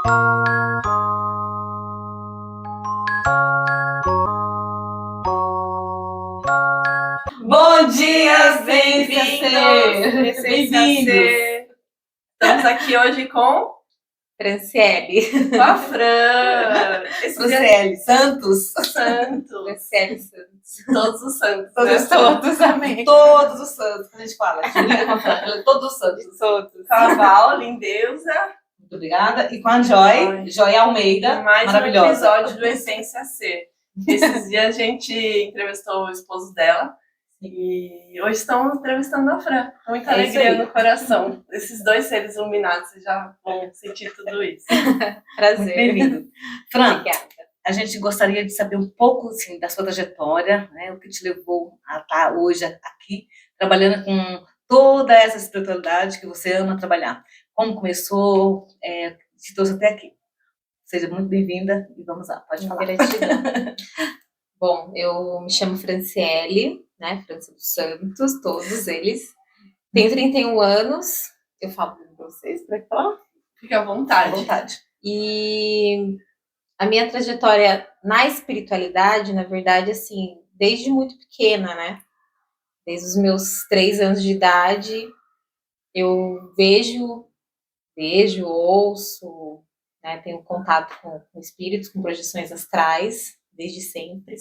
Bom dia, bem-vindos! Bem-vindos! Estamos aqui hoje com Franciele. Com a Fran. Franciele Santos. Franciele Santos. Todos os santos. Todos, amém. Todos os santos, que a gente fala. Todos os santos. Todos. Carnaval, lindeusa. Muito obrigada. E com a Joy Almeida, mais maravilhosa. Um episódio do Essência C. Esses dias a gente entrevistou o esposo dela. E hoje estamos entrevistando a Fran. Muita alegria no coração. Esses dois seres iluminados, vocês já vão sentir tudo isso. Prazer. Muito bem-vindo. Fran, obrigada. A gente gostaria de saber um pouco assim, da sua trajetória, né? O que te levou a estar hoje aqui, trabalhando com toda essa espiritualidade que você ama trabalhar. Como começou, te trouxe até aqui. Seja muito bem-vinda e vamos lá, pode falar. Gratidão. Bom, eu me chamo Franciele, né? França dos Santos, todos eles. Tenho 31 anos. Eu falo para vocês, para falar? Fica à vontade. À vontade. E a minha trajetória na espiritualidade, na verdade, assim, desde muito pequena, né? Desde os meus 3 anos de idade, eu vejo, ouço, né? Tenho contato com espíritos, com projeções astrais, desde sempre,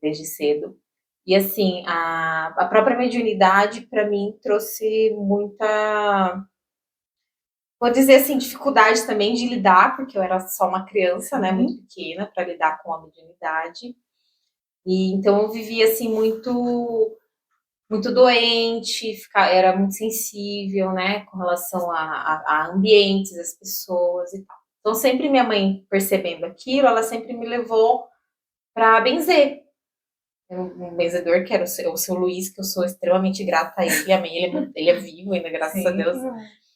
desde cedo. E assim, a própria mediunidade, para mim, trouxe muita, vou dizer assim, dificuldade também de lidar, porque eu era só uma criança, né, muito pequena, para lidar com a mediunidade. E então eu vivia assim, muito doente, era muito sensível, né, com relação a ambientes, as pessoas e tal. Então sempre minha mãe, percebendo aquilo, ela sempre me levou para benzer. Um benzedor que era o seu Luiz, que eu sou extremamente grata a ele, amém, ele é vivo ainda, graças a Deus.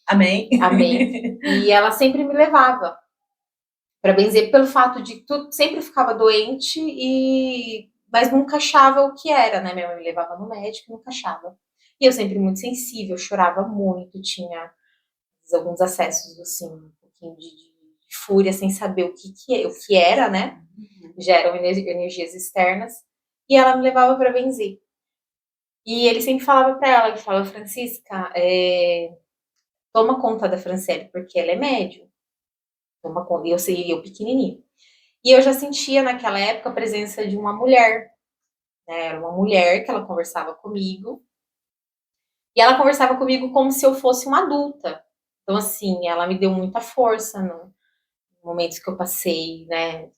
Amém. Amém. E ela sempre me levava para benzer pelo fato de que sempre ficava doente, mas nunca achava o que era, né? Minha mãe me levava no médico e nunca achava. E eu sempre muito sensível, chorava muito, tinha alguns acessos, assim, um pouquinho de fúria, sem saber o que era, né? Já eram energias externas. E ela me levava para benzer. E ele sempre falava para ela, ele falava, Francisca, toma conta da Franciele, porque ela é médium. Toma conta. E eu pequenininho. E eu já sentia naquela época a presença de uma mulher. Né? Era uma mulher que ela conversava comigo. E ela conversava comigo como se eu fosse uma adulta. Então, assim, ela me deu muita força no momentos que eu passei, né,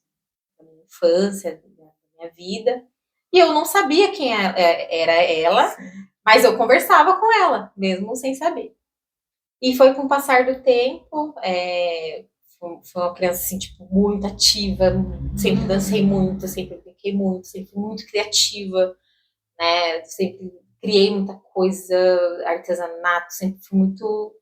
na minha infância, na minha vida. E eu não sabia quem era ela, sim, mas eu conversava com ela, mesmo sem saber. E foi com o passar do tempo, foi uma criança assim, tipo, muito ativa, sempre dancei muito, sempre brinquei muito, sempre fui muito criativa, né? Sempre criei muita coisa, artesanato, sempre fui muito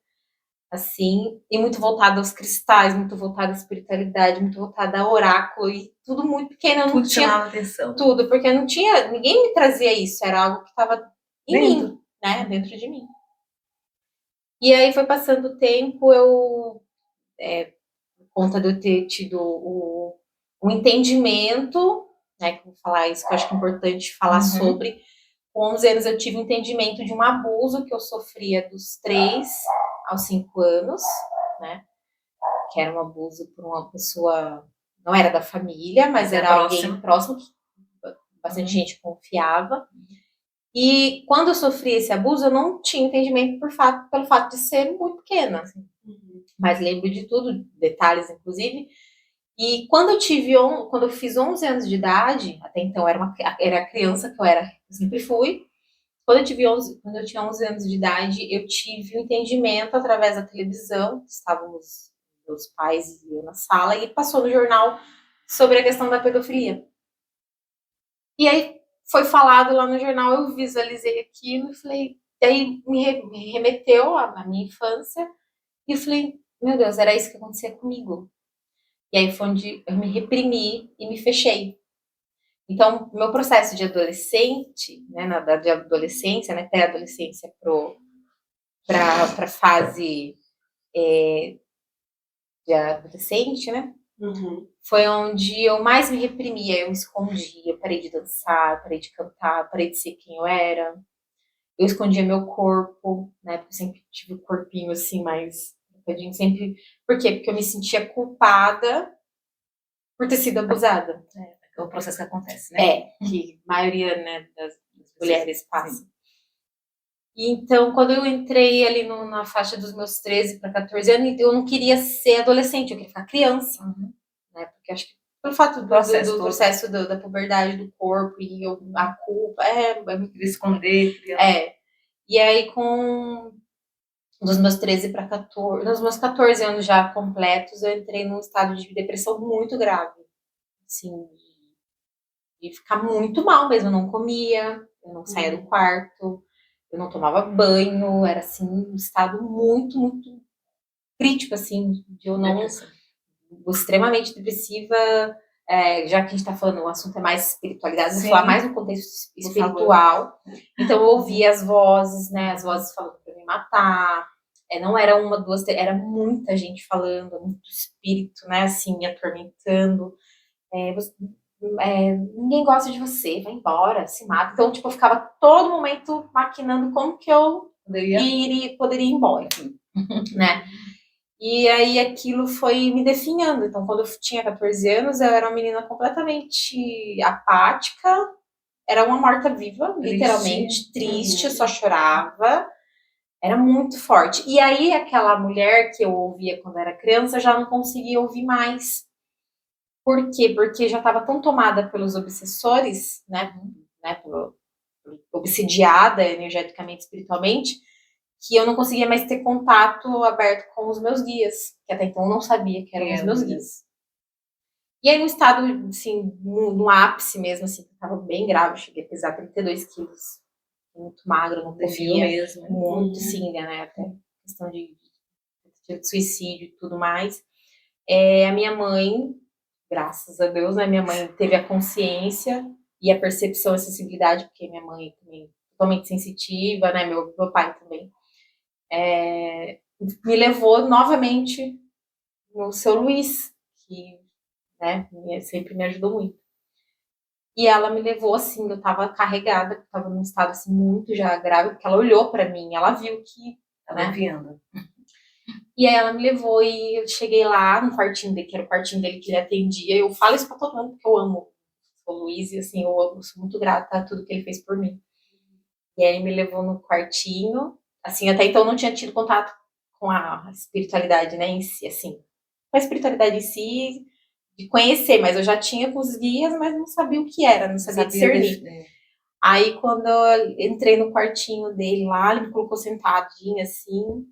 assim, e muito voltada aos cristais, muito voltada à espiritualidade, muito voltada a oráculo, e tudo muito pequeno, eu não tinha atenção. Tudo, porque não tinha, ninguém me trazia isso, era algo que estava em mim, né, dentro de mim. E aí foi passando o tempo, por conta de eu ter tido um entendimento, né, que eu vou falar isso, que eu acho que é importante falar sobre. Com 11 anos eu tive um entendimento de um abuso que eu sofria dos 3 aos 5 anos, né? Que era um abuso por uma pessoa, não era da família, mas era alguém próximo, que bastante gente confiava. E quando eu sofri esse abuso, eu não tinha entendimento pelo fato de ser muito pequena. Assim. Mas lembro de tudo, detalhes inclusive. E quando eu fiz 11 anos de idade, até então era a criança que eu sempre fui. Quando eu tinha 11 anos de idade, eu tive um entendimento através da televisão. Estávamos meus pais e eu na sala, e passou no jornal sobre a questão da pedofilia. E aí foi falado lá no jornal, eu visualizei aquilo e falei, daí me remeteu à minha infância, e eu falei, meu Deus, era isso que acontecia comigo. E aí foi onde eu me reprimi e me fechei. Então, meu processo de adolescente, né, de adolescência, né, pré-adolescência para a fase de adolescente, né? Uhum. Foi onde eu mais me reprimia, eu me escondia, eu parei de dançar, parei de cantar, parei de ser quem eu era. Eu escondia meu corpo, né? Porque eu sempre tive o corpinho assim, mais sempre. Por quê? Porque eu me sentia culpada por ter sido abusada. É o processo que acontece, né? Que a maioria, né, das mulheres passa. E então, quando eu entrei ali na faixa dos meus 13 para 14 anos, eu não queria ser adolescente, eu queria ficar criança. Né? Porque acho que pelo fato do processo da puberdade do corpo e a culpa, de esconder. E aí, dos meus 13 para 14, nos meus 14 anos já completos, eu entrei num estado de depressão muito grave. Assim, de ficar muito mal mesmo, eu não comia, eu não saía do quarto, eu não tomava banho, era assim, um estado muito, muito crítico, assim, de eu não... extremamente depressiva, já que a gente está falando, o assunto é mais espiritualidade, vou falar mais no contexto espiritual. Então eu ouvia as vozes, né, as vozes falando para me matar, não era uma, duas, era muita gente falando, muito espírito, né, assim, me atormentando, ninguém gosta de você, vai embora, se mata. Então, tipo, eu ficava todo momento maquinando como que eu poderia ir embora, né. E aí aquilo foi me definhando. Então, quando eu tinha 14 anos, eu era uma menina completamente apática, era uma morta-viva, literalmente, triste, só chorava, era muito forte. E aí aquela mulher que eu ouvia quando era criança, já não conseguia ouvir mais. Por quê? Porque já estava tão tomada pelos obsessores, né, obsidiada energeticamente, espiritualmente, que eu não conseguia mais ter contato aberto com os meus guias, que até então eu não sabia que eram os meus guias. E aí, no estado, assim, no ápice mesmo, assim, que eu tava bem grave, eu cheguei a pesar 32 quilos, muito magra, não comia mesmo, muito, sim, né, até questão de suicídio e tudo mais. A minha mãe, graças a Deus, né, minha mãe teve a consciência e a percepção, a sensibilidade, porque minha mãe também totalmente sensitiva, né, meu pai também. Me levou novamente no seu Luiz, que, né, sempre me ajudou muito. E ela me levou assim, eu tava carregada, eu tava num estado assim muito já grave, porque ela olhou pra mim, ela viu que tava enviando. E aí ela me levou e eu cheguei lá no quartinho dele, que era o quartinho dele que ele atendia. Eu falo isso pra todo mundo, porque eu amo o Luiz e assim, eu sou muito grata a tudo que ele fez por mim. E aí ele me levou no quartinho, assim, até então eu não tinha tido contato com a espiritualidade, né, em si, assim. Com a espiritualidade em si, de conhecer, mas eu já tinha com os guias, mas não sabia o que era, não sabia discernir. Aí quando eu entrei no quartinho dele lá, ele me colocou sentadinha, assim.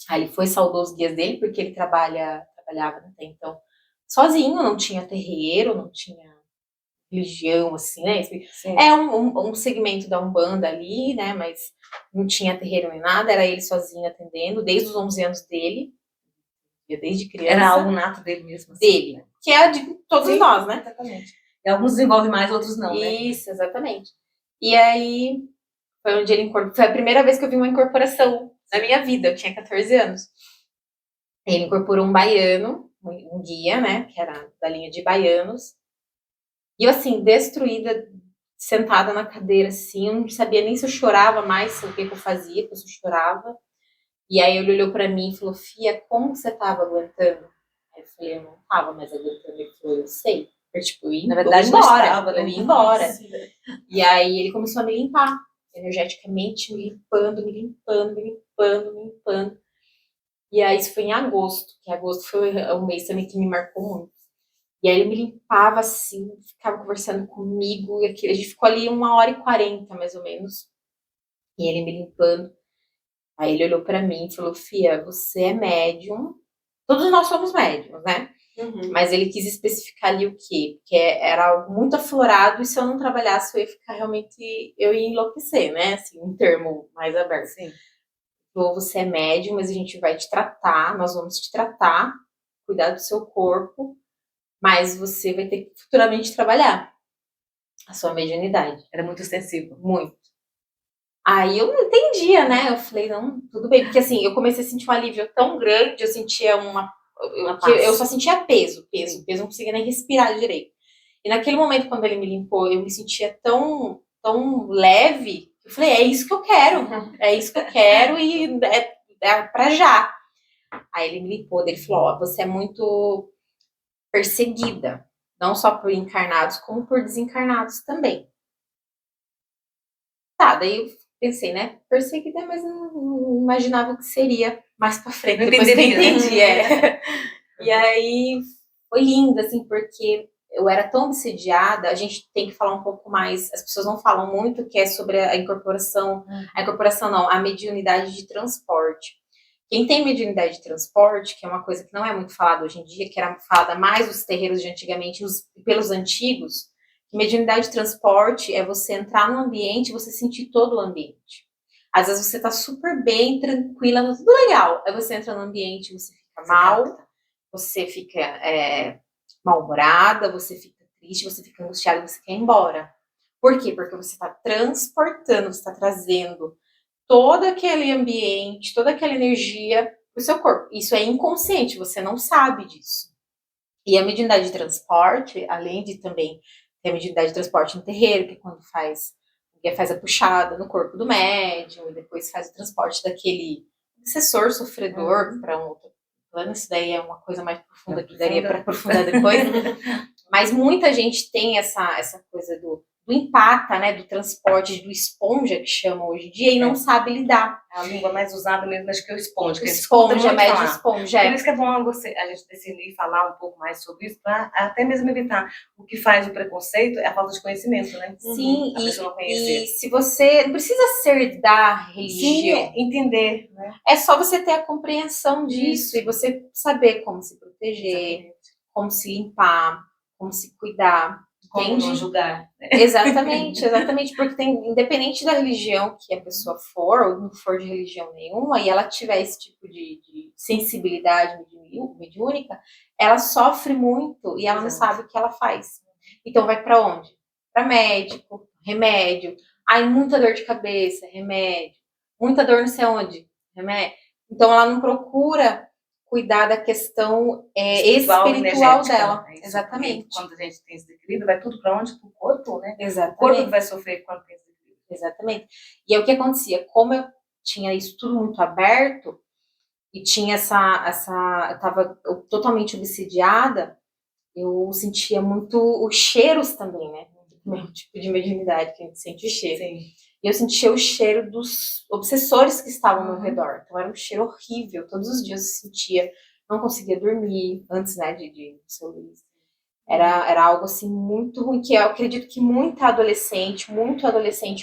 Aí ele foi, saudou os guias dele, porque ele trabalhava até então sozinho, não tinha terreiro, não tinha religião, assim, né? Um segmento da Umbanda ali, né? Mas não tinha terreiro nem nada, era ele sozinho atendendo, desde os 11 anos dele, desde criança. Era algo nato dele mesmo. Assim, dele, né? Que é de todos nós, né? Exatamente. E alguns desenvolvem mais, outros não, né? Isso, exatamente. E aí, foi onde ele incorporou. Foi a primeira vez que eu vi uma incorporação na minha vida, eu tinha 14 anos. Ele incorporou um baiano, um guia, né? Que era da linha de baianos. E eu, assim, destruída, sentada na cadeira, assim, eu não sabia nem se eu chorava mais, o que eu fazia, porque eu chorava. E aí ele olhou pra mim e falou, Fia, como você tava aguentando? Aí eu falei, eu não tava mais aguentando. Ele falou, eu sei. Eu, tipo, na verdade, eu ia embora. E aí ele começou a me limpar, energeticamente, me limpando, me limpando, me limpando, me limpando. E aí isso foi em agosto, que agosto foi um mês também que me marcou muito. E aí ele me limpava assim, ficava conversando comigo, e a gente ficou ali 1h40, mais ou menos. E ele me limpando. Aí ele olhou pra mim e falou, Fia, você é médium. Todos nós somos médiums, né? Uhum. Mas ele quis especificar ali o quê? Porque era algo muito aflorado e se eu não trabalhasse eu ia ficar realmente, eu ia enlouquecer, né? Assim, um termo mais aberto. Sim. Falou, você é médium, mas a gente vai te tratar, nós vamos te tratar, cuidar do seu corpo, mas você vai ter que futuramente trabalhar a sua mediunidade. Era muito extensivo. Muito. Aí eu não entendia, né? Eu falei, não, tudo bem. Porque assim, eu comecei a sentir um alívio tão grande, eu sentia uma eu só sentia peso, não conseguia nem respirar direito. E naquele momento, quando ele me limpou, eu me sentia tão leve, eu falei, é isso que eu quero, e é pra já. Aí ele me limpou, ele falou, ó, você é muito perseguida, não só por encarnados, como por desencarnados também. Tá, daí eu pensei, né, perseguida, mas não imaginava o que seria mais pra frente, depois que eu entendi, E aí foi lindo, assim, porque eu era tão obsediada, a gente tem que falar um pouco mais, as pessoas não falam muito, que é sobre a incorporação não, a mediunidade de transporte. Quem tem mediunidade de transporte, que é uma coisa que não é muito falada hoje em dia, que era falada mais nos terreiros de antigamente, pelos antigos, que mediunidade de transporte é você entrar no ambiente e você sentir todo o ambiente. Às vezes você tá super bem, tranquila, tá tudo legal. Aí você entra no ambiente e você fica mal, você fica mal-humorada, você fica triste, você fica angustiada, você quer ir embora. Por quê? Porque você está transportando, você está trazendo todo aquele ambiente, toda aquela energia para o seu corpo. Isso é inconsciente, você não sabe disso. E a mediunidade de transporte, além de também ter a mediunidade de transporte no terreiro, que é quando faz a puxada no corpo do médium, e depois faz o transporte daquele obsessor sofredor para um outro plano. Isso daí é uma coisa mais profunda que daria para aprofundar depois. Mas muita gente tem essa coisa do empata, né, do transporte, do esponja, que chama hoje em dia, e não sabe lidar. É a língua mais usada mesmo, acho que é o esponja. Esponja, médio esponja. Por isso que é bom a gente decidir falar um pouco mais sobre isso, para até mesmo evitar. O que faz o preconceito é a falta de conhecimento, né? Sim, a pessoa não conhecer. E se você... Não precisa ser da religião. Sim, entender, né? É só você ter a compreensão disso e você saber como se proteger, como se limpar, como se cuidar. Como não julgar. Né? Exatamente, porque independente da religião que a pessoa for, ou não for de religião nenhuma, e ela tiver esse tipo de sensibilidade mediúnica, ela sofre muito e ela não sabe o que ela faz. Então vai para onde? Para médico, remédio. Ai, muita dor de cabeça, remédio. Muita dor não sei onde, remédio. Então ela não procura cuidar da questão espiritual dela. Exatamente. Quando a gente tem esse desequilíbrio, vai tudo para onde? Para o corpo, né? Exatamente. O corpo vai sofrer quando tem desequilíbrio. Exatamente. E é o que acontecia, como eu tinha isso tudo muito aberto, e tinha eu estava totalmente obsidiada, eu sentia muito os cheiros também, né? O mesmo tipo de mediunidade que a gente sente o cheiro. Sim. E eu sentia o cheiro dos obsessores que estavam ao meu redor. Então era um cheiro horrível. Todos os dias eu sentia, não conseguia dormir antes, né, de São Luís. Era algo assim muito ruim, que eu acredito que muito adolescente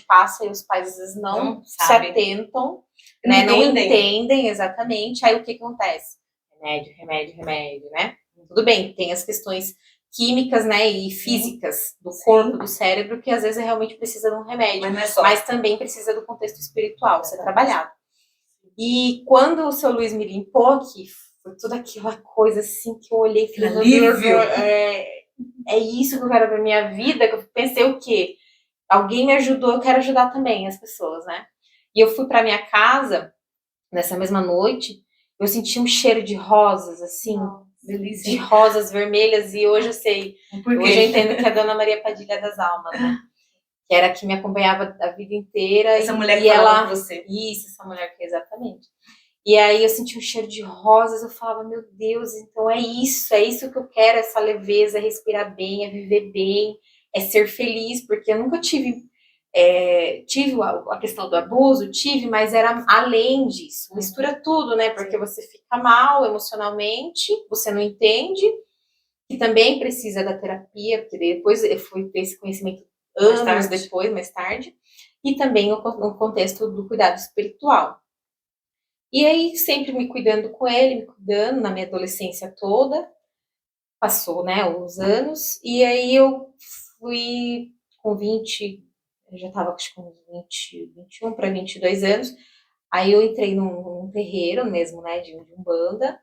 passa e os pais às vezes não se atentam, né, não entendem exatamente. Aí o que acontece? Remédio, né? Tudo bem, tem as questões químicas, né, e físicas do corpo, do cérebro, que às vezes realmente precisa de um remédio, mas também precisa do contexto espiritual ser trabalhado. E quando o seu Luiz me limpou, que foi toda aquela coisa assim que eu olhei e falei, meu Deus, é isso que eu quero pra minha vida, que eu pensei o quê? Alguém me ajudou, eu quero ajudar também as pessoas, né? E eu fui pra minha casa, nessa mesma noite, eu senti um cheiro de rosas, assim, delícia, de rosas vermelhas, e hoje eu sei, hoje eu entendo que é a Dona Maria Padilha das Almas, né? Que era a que me acompanhava a vida inteira. Essa mulher que falava com você. Isso, essa mulher que exatamente. E aí eu senti um cheiro de rosas, eu falava, meu Deus, então é isso que eu quero, essa leveza, é respirar bem, é viver bem, é ser feliz, porque eu nunca tive a questão do abuso, mas era além disso, mistura tudo, né, porque você fica mal emocionalmente, você não entende, e também precisa da terapia, porque depois eu fui ter esse conhecimento anos depois, mais tarde, e também o contexto do cuidado espiritual. E aí, sempre me cuidando na minha adolescência toda, passou, né, os anos, e aí eu fui com 20, eu já estava com 21 para 22 anos, aí eu entrei num terreiro mesmo, né, de Umbanda,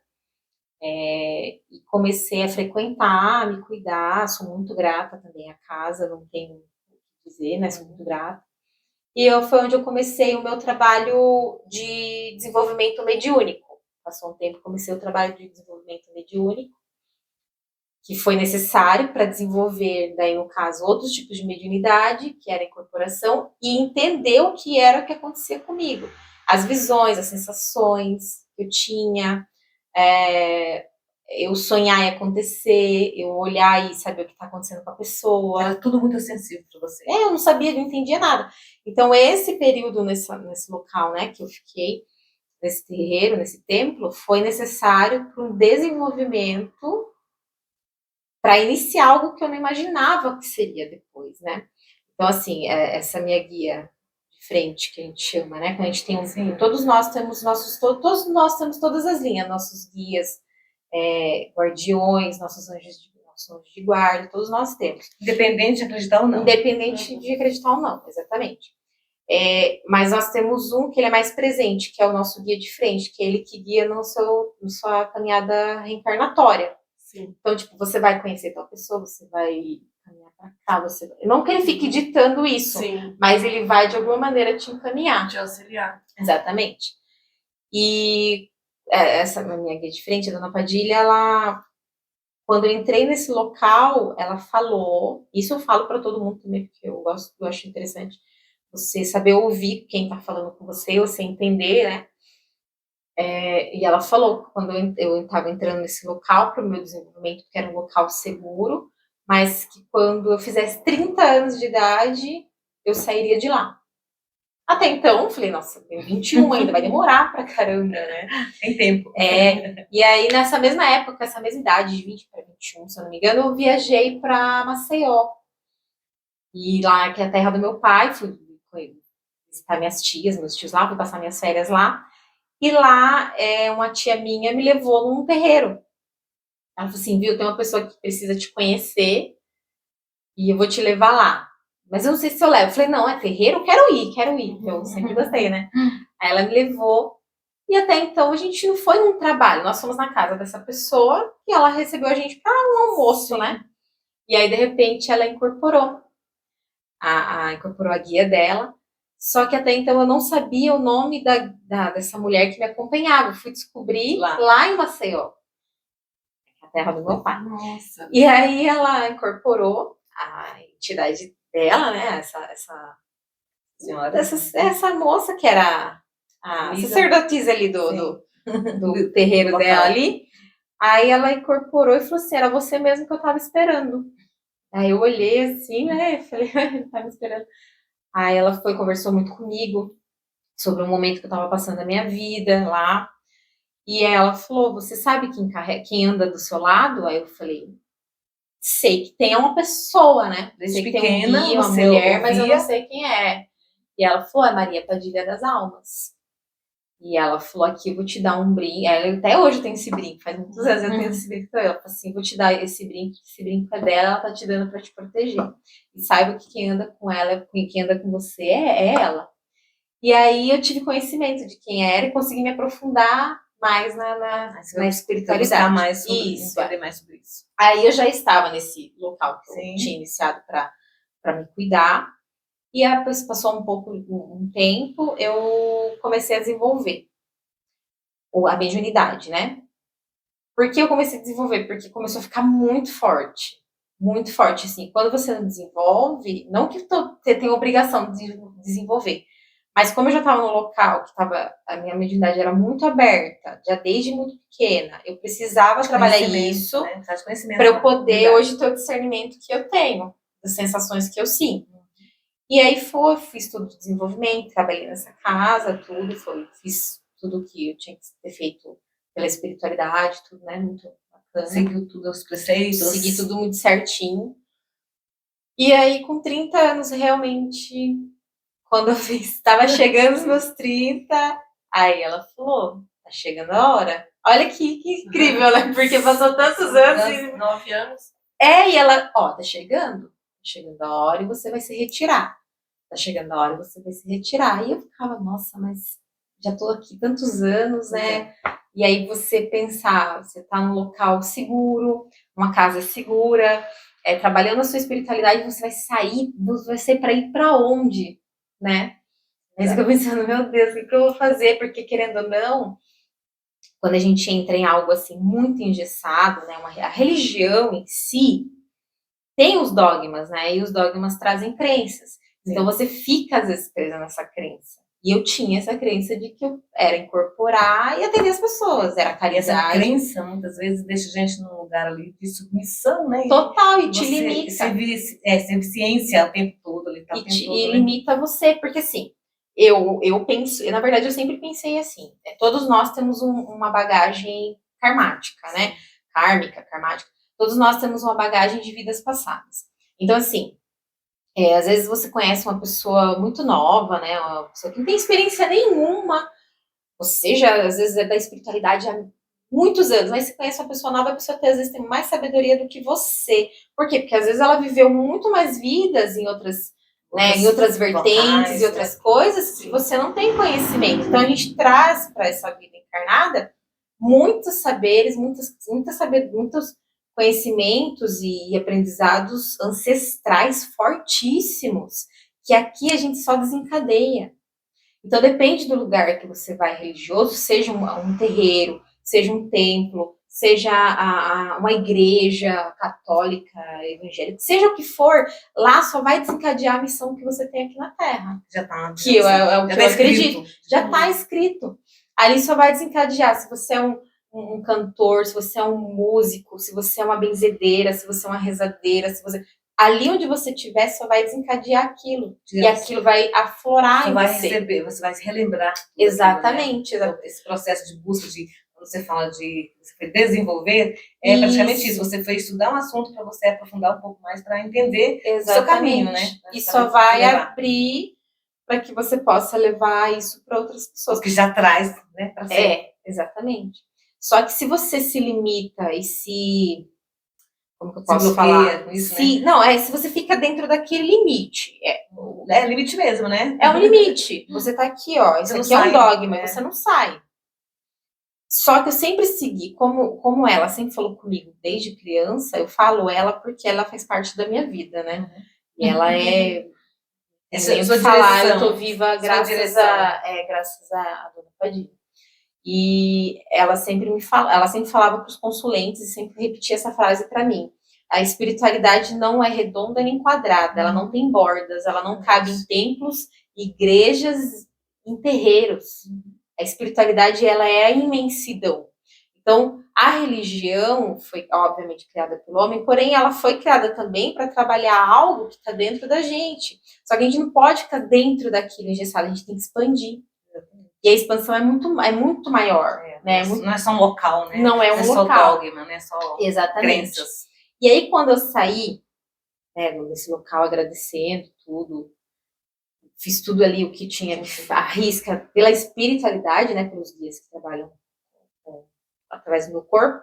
e comecei a frequentar, a me cuidar, sou muito grata também à casa, não tenho o que dizer, né, sou muito grata. E foi onde eu comecei o meu trabalho de desenvolvimento mediúnico. Passou um tempo, comecei o trabalho de desenvolvimento mediúnico. mediúnico, que foi necessário para desenvolver, daí no caso, outros tipos de mediunidade, que era a incorporação, e entender o que era que acontecia comigo. As visões, as sensações que eu tinha, eu sonhar e acontecer, eu olhar e saber o que está acontecendo com a pessoa. Era tudo muito sensível para você. Eu não sabia, não entendia nada. Então, esse período nesse local, né, que eu fiquei, nesse terreiro, nesse templo, foi necessário para um desenvolvimento, para iniciar algo que eu não imaginava que seria depois, né? Então, assim, essa minha guia de frente, que a gente chama, né? Quando a gente tem todos nós temos todas as linhas, nossos guias, guardiões, nossos anjos de guarda, todos nós temos. Independente de acreditar ou não. Independente de acreditar ou não, exatamente. Mas nós temos um que ele é mais presente, que é o nosso guia de frente, que é ele que guia na sua caminhada reencarnatória. Sim. Então, tipo, você vai conhecer tal pessoa, você vai caminhar pra cá, não que ele fique ditando isso, Sim. mas ele vai, de alguma maneira, te encaminhar. Te auxiliar. Exatamente. E essa minha guia de frente, a Dona Padilha, ela, quando eu entrei nesse local, ela falou, isso eu falo para todo mundo também, porque eu acho interessante você saber ouvir quem tá falando com você entender, né? E ela falou que quando eu estava entrando nesse local para o meu desenvolvimento, que era um local seguro, mas que quando eu fizesse 30 anos de idade, eu sairia de lá. Até então, eu falei, nossa, tenho 21 ainda, vai demorar pra caramba, né? Tem tempo. E aí, nessa mesma época, essa mesma idade, de 20 para 21, se eu não me engano, eu viajei para Maceió. E lá, que é a terra do meu pai, fui visitar minhas tias, meus tios lá, fui passar minhas férias lá. E lá, uma tia minha me levou num terreiro. Ela falou assim, viu, tem uma pessoa que precisa te conhecer e eu vou te levar lá. Mas eu não sei se eu levo. Eu falei, não, é terreiro? Eu quero ir. Eu sempre gostei, né? Aí ela me levou e até então a gente não foi num trabalho. Nós fomos na casa dessa pessoa e ela recebeu a gente para um almoço, né? E aí, de repente, ela incorporou a guia dela. Só que até então eu não sabia o nome dessa mulher que me acompanhava. Eu fui descobrir lá em Maceió, a terra do meu pai. Nossa. E aí ela incorporou a entidade dela, né? Essa senhora, essa moça que era a sacerdotisa ali do terreiro dela ali. Aí ela incorporou e falou assim, era você mesmo que eu tava esperando. Aí eu olhei assim, né? Falei, ele tá me esperando. Aí ela conversou muito comigo sobre o momento que eu estava passando a minha vida lá. E ela falou, você sabe quem anda do seu lado? Aí eu falei, sei que tem uma pessoa, né? Desde sei pequena, que tem um guia, uma mulher, mas eu não sei quem é. E ela falou, é Maria Padilha das Almas. E ela falou aqui, eu vou te dar um brinco. Até hoje eu tenho esse brinco, faz muitos anos eu tenho esse brinco. Então ela falou assim, vou te dar esse brinco é dela, ela tá te dando para te proteger. E saiba que quem anda com ela, quem anda com você é ela. E aí eu tive conhecimento de quem era e consegui me aprofundar mais na espiritualidade. Mais entender mais sobre isso. Aí eu já estava nesse local que eu tinha iniciado para me cuidar. E depois passou um tempo, eu comecei a desenvolver a mediunidade, né? Por que eu comecei a desenvolver? Porque começou a ficar muito forte, assim. Quando você não desenvolve, não que você tenha obrigação de desenvolver, mas como eu já estava no local que a minha mediunidade era muito aberta, já desde muito pequena, eu precisava trabalhar isso, né? Para eu poder hoje ter o discernimento que eu tenho, das sensações que eu sinto. E aí fiz tudo de desenvolvimento, trabalhei nessa casa, fiz tudo que eu tinha que ter feito pela espiritualidade, tudo, né, muito bacana. Seguiu tudo os preceitos. Segui tudo muito certinho. E aí, com 30 anos, realmente, quando eu estava chegando os meus 30, aí ela falou, tá chegando a hora. Olha que incrível, né, porque passou tantos anos. 9 anos. E ela, tá chegando a hora e você vai se retirar. Tá chegando a hora e você vai se retirar. E eu ficava, nossa, mas já tô aqui tantos anos, né? E aí você pensar, você tá num local seguro, uma casa segura, trabalhando a sua espiritualidade, você vai sair para ir para onde, né? Aí você fica pensando, meu Deus, o que eu vou fazer? Porque querendo ou não, quando a gente entra em algo assim muito engessado, né, a religião em si tem os dogmas, né, e os dogmas trazem crenças. Então você fica às vezes presa nessa crença. E eu tinha essa crença de que eu era incorporar e atender as pessoas, era caridade. Essa crença muitas vezes deixa a gente num lugar ali de submissão, né? Total, e te limita. Você eficiência o tempo todo ali, tá o tempo todo, E limita você, porque assim, eu penso, na verdade eu sempre pensei assim, todos nós temos uma bagagem karmática, né? Karmática. Todos nós temos uma bagagem de vidas passadas. Então, assim, às vezes você conhece uma pessoa muito nova, né? Uma pessoa que não tem experiência nenhuma. Você já, às vezes, é da espiritualidade há muitos anos, mas você conhece uma pessoa nova, a pessoa às vezes tem mais sabedoria do que você. Por quê? Porque às vezes ela viveu muito mais vidas em outras, né, em outras vertentes, locais, e outras coisas, que você não tem conhecimento. Então a gente traz para essa vida encarnada muitos saberes, muitos conhecimentos e aprendizados ancestrais fortíssimos, que aqui a gente só desencadeia. Então depende do lugar que você vai religioso, seja um terreiro, seja um templo, seja uma igreja católica, evangélica, seja o que for, lá só vai desencadear a missão que você tem aqui na Terra. Já tá. Que é o que eu acredito. Já está escrito. Ali só vai desencadear se você é um cantor, se você é um músico, se você é uma benzedeira, se você é uma rezadeira, se você... Ali onde você estiver, só vai desencadear aquilo. E aquilo vai aflorar em você. Receber, você vai se relembrar. Exatamente. Aquilo, né? Esse processo de busca, quando você fala de você foi desenvolver, é praticamente isso. Você foi estudar um assunto para você aprofundar um pouco mais, para entender o seu caminho, né? E só vai abrir para que você possa levar isso para outras pessoas. Que já traz, né? Exatamente. Só que se você se limita e se... Como que eu posso falar? Isso, né? Não, se você fica dentro daquele limite. É limite mesmo, né? É um limite. Você tá aqui, ó. Isso aqui é um dogma, você não sai. Só que eu sempre segui, como ela sempre falou comigo desde criança, eu falo ela porque ela faz parte da minha vida, né? E ela é... eu tô viva graças a Dona Padilha. E ela sempre falava para os consulentes e sempre repetia essa frase para mim: a espiritualidade não é redonda nem quadrada, ela não tem bordas, ela não cabe em templos, igrejas, em terreiros. A espiritualidade, ela é a imensidão. Então, a religião foi obviamente criada pelo homem, porém ela foi criada também para trabalhar algo que está dentro da gente. Só que a gente não pode ficar dentro daquilo engessado, a gente tem que expandir. E a expansão é muito maior, né? Não é só um local, né? Não é um local. Não é só dogma, não é só crenças. E aí, quando eu saí, né, nesse local, agradecendo tudo, fiz tudo ali o que tinha à risca pela espiritualidade, né? Pelos guias que trabalham através do meu corpo.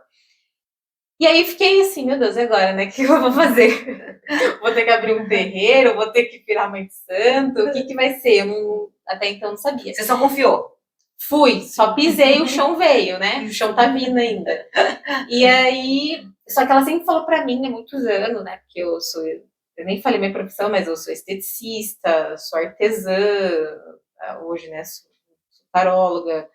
E aí fiquei assim, meu Deus, e agora, né? O que eu vou fazer? Vou ter que abrir um terreiro, vou ter que virar mãe de santo, o que vai ser? Eu até então não sabia. Você só confiou? Fui, só pisei, o chão veio, né? O chão tá vindo ainda. E aí, só que ela sempre falou pra mim, há muitos anos, né? Porque eu nem falei minha profissão, mas eu sou esteticista, sou artesã, hoje, né? Sou taróloga,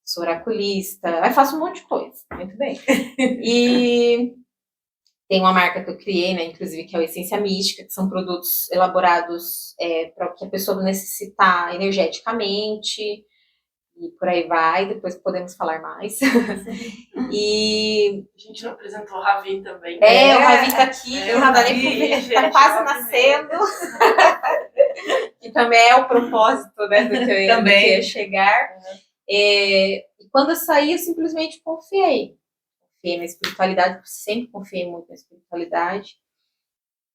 sou oraculista, aí faço um monte de coisa. Muito bem. E tem uma marca que eu criei, né, inclusive, que é o Essência Mística, que são produtos elaborados para o que a pessoa necessitar energeticamente, e por aí vai, depois podemos falar mais. E a gente não apresentou o Ravi também. O Ravi tá aqui, o Ravi tá quase nascendo. Que também é o propósito, né, do que eu ia chegar. E quando eu saí, eu simplesmente confiei na espiritualidade, sempre confiei muito na espiritualidade,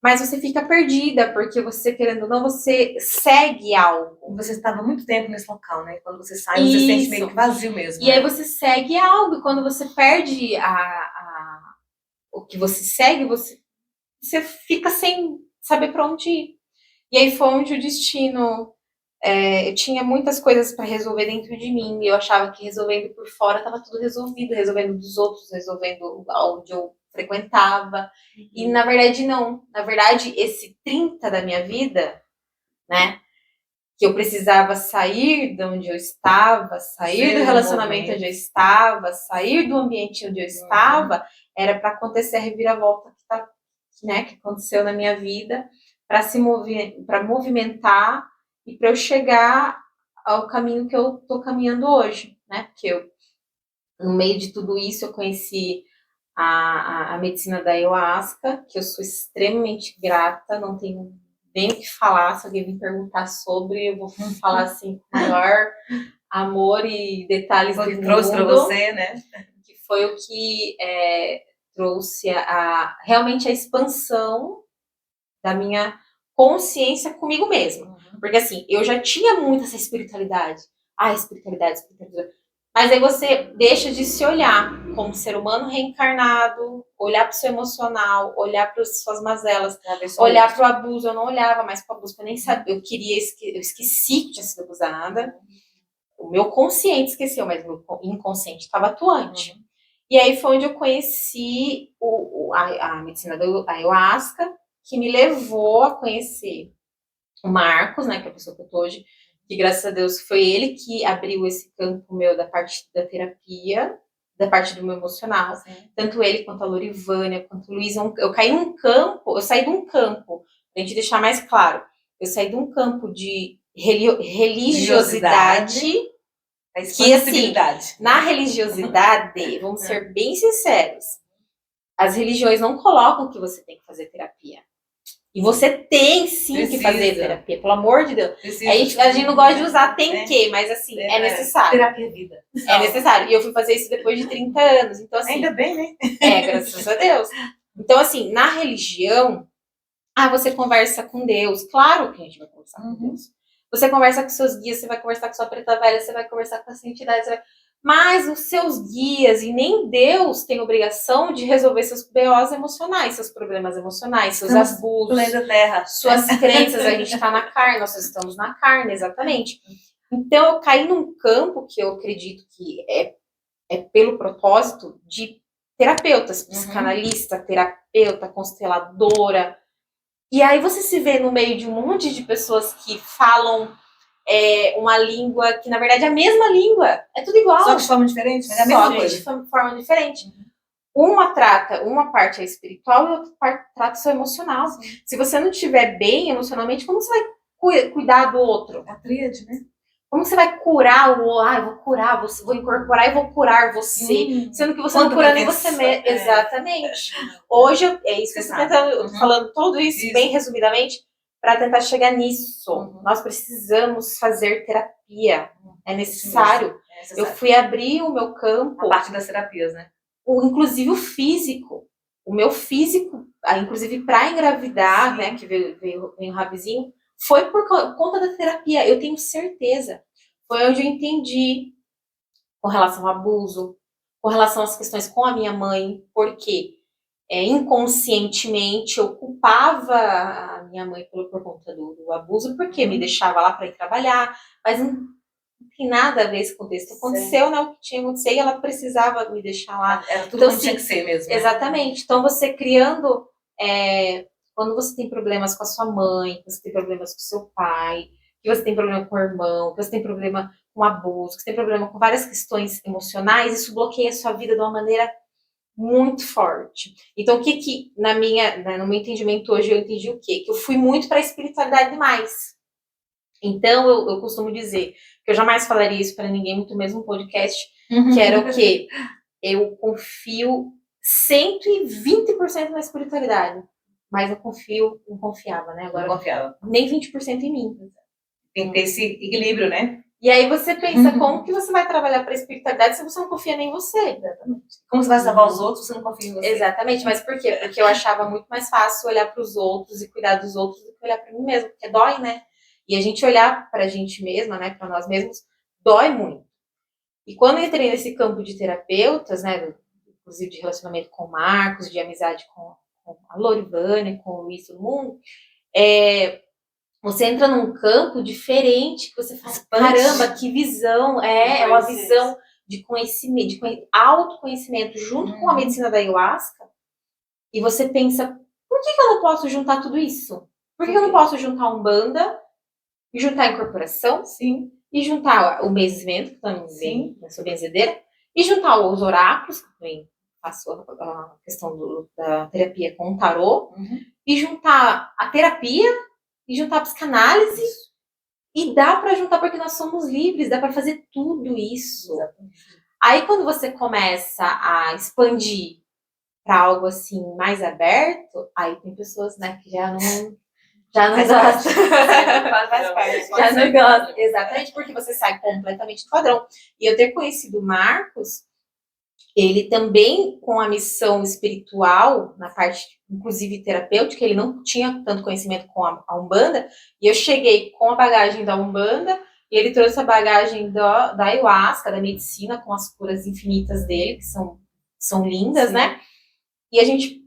mas você fica perdida, porque você, querendo ou não, você segue algo. Você estava muito tempo nesse local, né? Quando você sai, você sente meio que vazio mesmo. E aí você segue algo, e quando você perde o que você segue, você fica sem saber para onde ir. E aí foi onde o destino... eu tinha muitas coisas para resolver dentro de mim, e eu achava que resolvendo por fora estava tudo resolvido, resolvendo dos outros, resolvendo onde eu frequentava, e na verdade não. Na verdade, esse 30 da minha vida, né, que eu precisava sair de onde eu estava, sair do relacionamento onde eu estava, sair do ambiente onde eu estava, era para acontecer a reviravolta que aconteceu na minha vida, para movimentar e para eu chegar ao caminho que eu estou caminhando hoje, né? Porque no meio de tudo isso, eu conheci a medicina da ayahuasca, que eu sou extremamente grata, não tenho nem o que falar. Se alguém me perguntar sobre, eu vou falar assim com o maior amor e detalhes do mundo. Trouxe para você, né? Que foi o que trouxe realmente a expansão da minha consciência comigo mesma. Porque assim, eu já tinha muito essa espiritualidade. Espiritualidade. Mas aí você deixa de se olhar como ser humano reencarnado, olhar para o seu emocional, olhar para as suas mazelas, olhar para o abuso. Eu não olhava mais para o abuso, porque eu nem sabia. Eu esqueci que tinha sido abusada. O meu consciente esqueceu, mas o meu inconsciente estava atuante. E aí foi onde eu conheci a medicina da ayahuasca, que me levou a conhecer o Marcos, né, que é a pessoa que eu tô hoje, que graças a Deus foi ele que abriu esse campo meu da parte da terapia, da parte do meu emocional. Sim. Tanto ele quanto a Lorivânia, quanto o Luiz. Eu caí num campo, eu saí de um campo, pra gente deixar mais claro, eu saí de um campo de religiosidade, que assim, na religiosidade, vamos ser bem sinceros, as religiões não colocam que você tem que fazer terapia. E você tem sim que fazer terapia, pelo amor de Deus. A gente não gosta de usar tem que, mas assim, é necessário. Terapia é vida. É necessário. E eu fui fazer isso depois de 30 anos. Então, assim, ainda bem, né? Graças a Deus. Então, assim, na religião, você conversa com Deus. Claro que a gente vai conversar com Deus. Você conversa com seus guias, você vai conversar com sua preta velha, você vai conversar com essa entidade, Mas os seus guias e nem Deus tem obrigação de resolver seus BOs emocionais, seus problemas emocionais, seus abusos, terra. suas crenças. A gente está na carne, nós estamos na carne, exatamente. Então, eu caí num campo que eu acredito que é pelo propósito de terapeutas, psicanalista, terapeuta, consteladora. E aí você se vê no meio de um monte de pessoas que falam uma língua que, na verdade, é a mesma língua. É tudo igual. Só de forma diferente, mas é a mesma coisa. De forma diferente. Uma parte é espiritual e outra parte trata o seu emocional. Sim. Se você não estiver bem emocionalmente, como você vai cuidar do outro? A tríade, né? Como você vai curar eu vou curar você, vou incorporar e vou curar você, sendo que você não curando em você mesmo. Exatamente. Hoje, é isso que eu estou tentando, falando tudo isso bem resumidamente, para tentar chegar nisso. Nós precisamos fazer terapia. É necessário. Eu fui abrir o meu campo. A parte das terapias, né? Inclusive o físico. O meu físico, inclusive para engravidar, né, que veio o Rabizinho, foi por conta da terapia, eu tenho certeza. Foi onde eu entendi com relação ao abuso, com relação às questões com a minha mãe, porque inconscientemente eu culpava a minha mãe por conta do abuso, porque me deixava lá para ir trabalhar, mas não tem nada a ver esse contexto. Aconteceu, né, o que tinha acontecido, e ela precisava me deixar lá. Era tudo então, tinha que ser mesmo. Né? Exatamente. Então, você criando... quando você tem problemas com a sua mãe, que você tem problemas com o seu pai, que você tem problema com o irmão, que você tem problema com abuso, que você tem problema com várias questões emocionais, isso bloqueia a sua vida de uma maneira muito forte. Então, o que no meu entendimento hoje, eu entendi o quê? Que eu fui muito para a espiritualidade demais. Então, eu costumo dizer que eu jamais falaria isso para ninguém, muito mesmo um podcast, que era o quê? Eu confio 120% na espiritualidade. Mas eu não confiava, né? Agora, não confiava. Nem 20% em mim. Tem que ter esse equilíbrio, né? E aí você pensa, como que você vai trabalhar para a espiritualidade se você não confia nem em você? Exatamente. Como você vai salvar os outros se você não confia em você? Exatamente, mas por quê? Porque eu achava muito mais fácil olhar para os outros e cuidar dos outros do que olhar para mim mesmo, porque dói, né? E a gente olhar para a gente mesma, né, para nós mesmos, dói muito. E quando eu entrei nesse campo de terapeutas, né, inclusive de relacionamento com o Marcos, de amizade com a Lorivânia, com o Luiz, todo mundo, você entra num campo diferente, que você fala, caramba, que visão, é uma visão de conhecimento, de autoconhecimento, junto com a medicina da ayahuasca, e você pensa, por que eu não posso juntar tudo isso? Por que eu não posso juntar Umbanda, e juntar a incorporação, Sim. e juntar o benzimento, que também Sim. sou benzedeira, e juntar os oráculos, que também faço a questão da terapia com o tarô, e juntar a terapia, e juntar a psicanálise, e dá para juntar porque nós somos livres, dá para fazer tudo isso. Aí quando você começa a expandir para algo assim mais aberto, aí tem pessoas, né, que já não gostam. Já não gostam. Exatamente, porque você sai completamente do padrão. E eu ter conhecido o Marcos, ele também com a missão espiritual, na parte, inclusive terapêutica, ele não tinha tanto conhecimento com a Umbanda, e eu cheguei com a bagagem da Umbanda, e ele trouxe a bagagem da Ayahuasca, da medicina, com as curas infinitas dele, que são lindas, sim, né? E a gente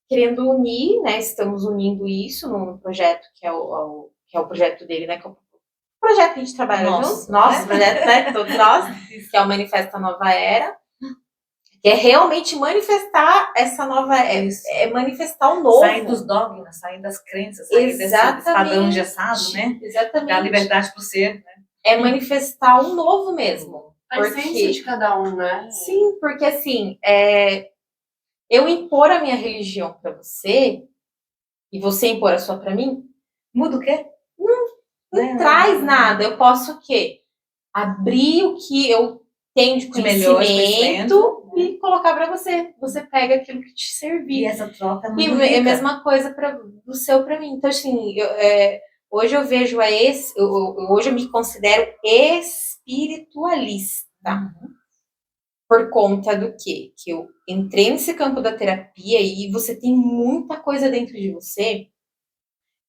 querendo unir, né? Estamos unindo isso num projeto que é o projeto dele, né? Que é o projeto que a gente trabalha juntos, nosso projeto, né? Todos nós, que é o Manifesta Nova Era, que é realmente manifestar essa nova era, é manifestar o novo. Sair dos dogmas, sair das crenças, sair desse padrão engessado, né? Exatamente. Dar liberdade para o ser, né? É manifestar o novo mesmo. A essência de cada um, né? Sim, porque assim, eu impor a minha religião para você e você impor a sua para mim, muda o quê? Não traz nada. Eu posso o quê? Abrir o que eu tenho de conhecimento e colocar para você. Você pega aquilo que te servir. E essa troca é muito rica. É a mesma coisa do seu para mim. Então, assim, hoje eu vejo hoje eu me considero espiritualista. Por conta do quê? Que eu entrei nesse campo da terapia e você tem muita coisa dentro de você.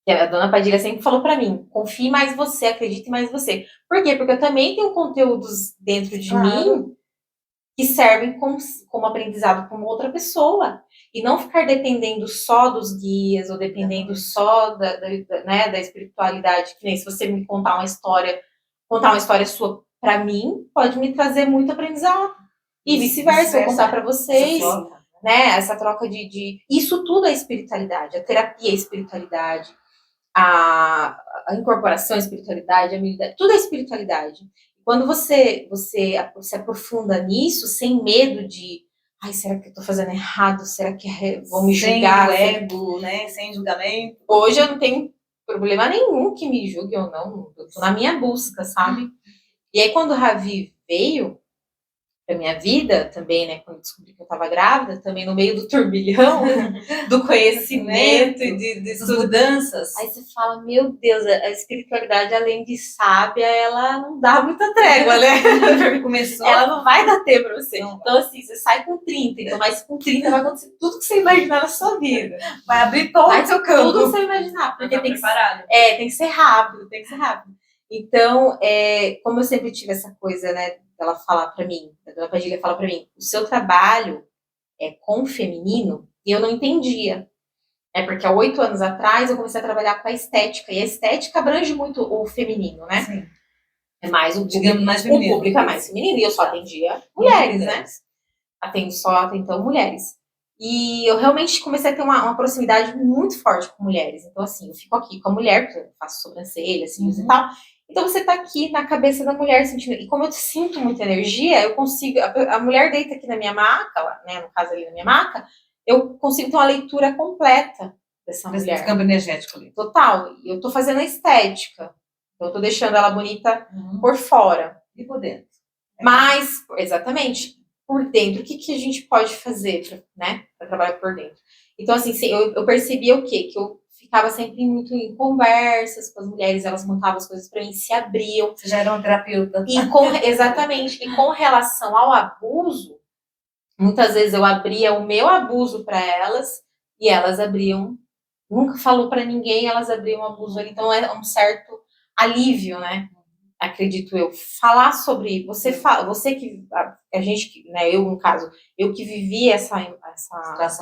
Que a dona Padilha sempre falou para mim, confie mais em você, acredite mais em você. Por quê? Porque eu também tenho conteúdos dentro de mim que servem como aprendizado para outra pessoa. E não ficar dependendo só dos guias ou dependendo só da espiritualidade. Que nem se você me contar uma história sua para mim, pode me trazer muito aprendizado. E vice-versa, eu vou contar para vocês, né? Essa troca de... Isso tudo é espiritualidade. A terapia é espiritualidade. A incorporação é espiritualidade, a habilidade, tudo é espiritualidade. Quando você se aprofunda nisso, sem medo de será que eu tô fazendo errado? Será que vão me julgar? Sem ego, né? Sem julgamento. Hoje eu não tenho problema nenhum que me julgue ou não. Eu tô na minha busca, sabe? E aí quando o Ravi veio pra minha vida também, né, quando eu descobri que eu estava grávida, também no meio do turbilhão do conhecimento e de mudanças. Aí você fala, meu Deus, a espiritualidade, além de sábia, ela não dá muita trégua, né? Começou. Ela não vai dar tempo pra você. Não. Então, assim, você sai com 30, então, mas com 30 vai acontecer tudo que você imaginar na sua vida. Vai abrir todo o seu campo. Tudo que você imaginar, porque tem que ser rápido, Então, como eu sempre tive essa coisa, né, ela falar para mim, a dona Padilha fala para mim, o seu trabalho é com o feminino, e eu não entendia. Porque há 8 anos atrás eu comecei a trabalhar com a estética, e a estética abrange muito o feminino, né? Sim. É mais o público, mais feminino. O público é mais feminino, e eu só atendia mulheres, né? Atendo só, então, mulheres. E eu realmente comecei a ter uma proximidade muito forte com mulheres. Então, assim, eu fico aqui com a mulher, porque eu faço sobrancelha, cílios e tal. Então, você tá aqui na cabeça da mulher sentindo... E como eu sinto muita energia, eu consigo... A mulher deita aqui na minha maca, né, no caso ali na minha maca, eu consigo ter uma leitura completa dessa mulher. Esse campo energético ali. Total. E eu tô fazendo a estética. Então, eu tô deixando ela bonita por fora. E por dentro. Mas, exatamente, por dentro. O que a gente pode fazer pra trabalhar por dentro? Então, assim, eu percebia o quê? Que eu ficava sempre muito em conversas com as mulheres, elas montavam as coisas para mim, se abriam. Você já era uma terapeuta. Exatamente. E com relação ao abuso, muitas vezes eu abria o meu abuso para elas e elas abriam. Nunca falou para ninguém, elas abriam o abuso ali. Então é um certo alívio, né? Acredito eu. Falar sobre... Você que... A gente, né? Eu, no caso, eu que vivi essa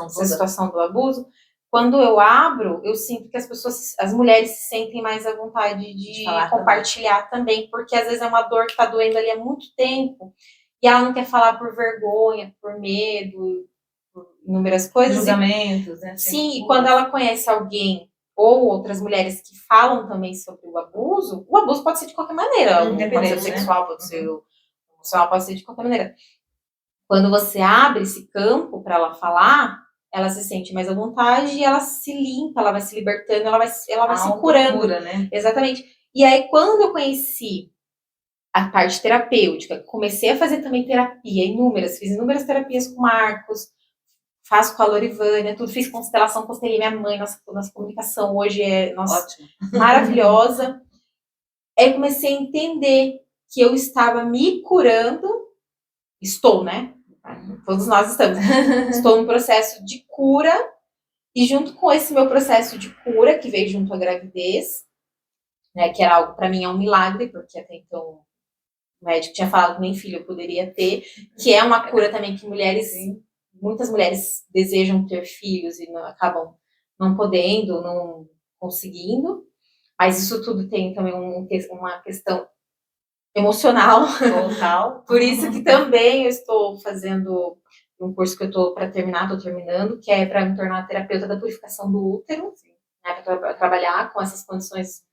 situação do abuso... Quando eu abro, eu sinto que as mulheres se sentem mais à vontade de compartilhar também, porque às vezes é uma dor que está doendo ali há muito tempo, e ela não quer falar por vergonha, por medo, por inúmeras coisas. Julgamentos, né? Sim, e quando ela conhece alguém, ou outras mulheres que falam também sobre o abuso pode ser de qualquer maneira, pode ser sexual, pode ser emocional, pode ser de qualquer maneira. Quando você abre esse campo para ela falar, ela se sente mais à vontade e ela se limpa, ela vai se libertando, ela vai se curando. Cura, né? Exatamente. E aí, quando eu conheci a parte terapêutica, comecei a fazer também terapia, fiz inúmeras terapias com o Marcos, faço com a Lorivânia, tudo, fiz constelação, constellei minha mãe, nossa comunicação hoje é maravilhosa. Aí eu comecei a entender que eu estava me curando, estou, né? Todos nós estamos. Estou num processo de cura, e junto com esse meu processo de cura, que veio junto à gravidez, né, que era algo, para mim, é um milagre, porque até então o médico tinha falado que nem filho eu poderia ter, que é uma cura também que muitas mulheres desejam ter filhos e acabam não podendo, não conseguindo, mas isso tudo tem também uma questão emocional. Total. Por isso que também eu estou fazendo um curso que eu estou terminando, que é para me tornar terapeuta da purificação do útero, né, para trabalhar com essas condições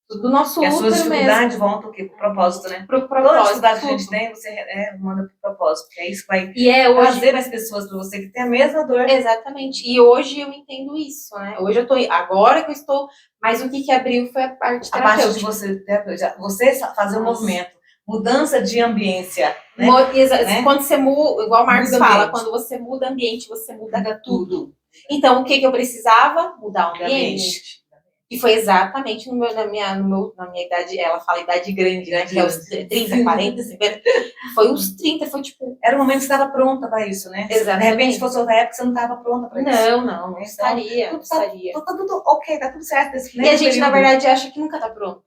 do nosso útero mesmo. As suas dificuldades voltam pro propósito, né? Pro Toda propósito. dificuldade que a gente tem, você manda pro propósito, que é isso que vai Hoje trazer mais pessoas para você que tem a mesma dor. Exatamente. E hoje eu entendo isso, né? Hoje agora que eu estou, mas o que abriu foi a parte terapêutica. A parte de você fazer um movimento, mudança de ambiência, né? Quando você muda, igual o Marcos fala, quando você muda ambiente, você muda tudo. Então, o que eu precisava? Mudar o ambiente. E foi exatamente na minha idade, ela fala idade grande, né? Que é os 30, 40, 50. Foi os 30, foi tipo. Era o momento que você estava pronta para isso, né? Exatamente. De repente, se fosse outra época, você não estava pronta para isso. Não estaria. Tá tudo ok, tá tudo certo. E a gente, na verdade, acha que nunca tá pronto.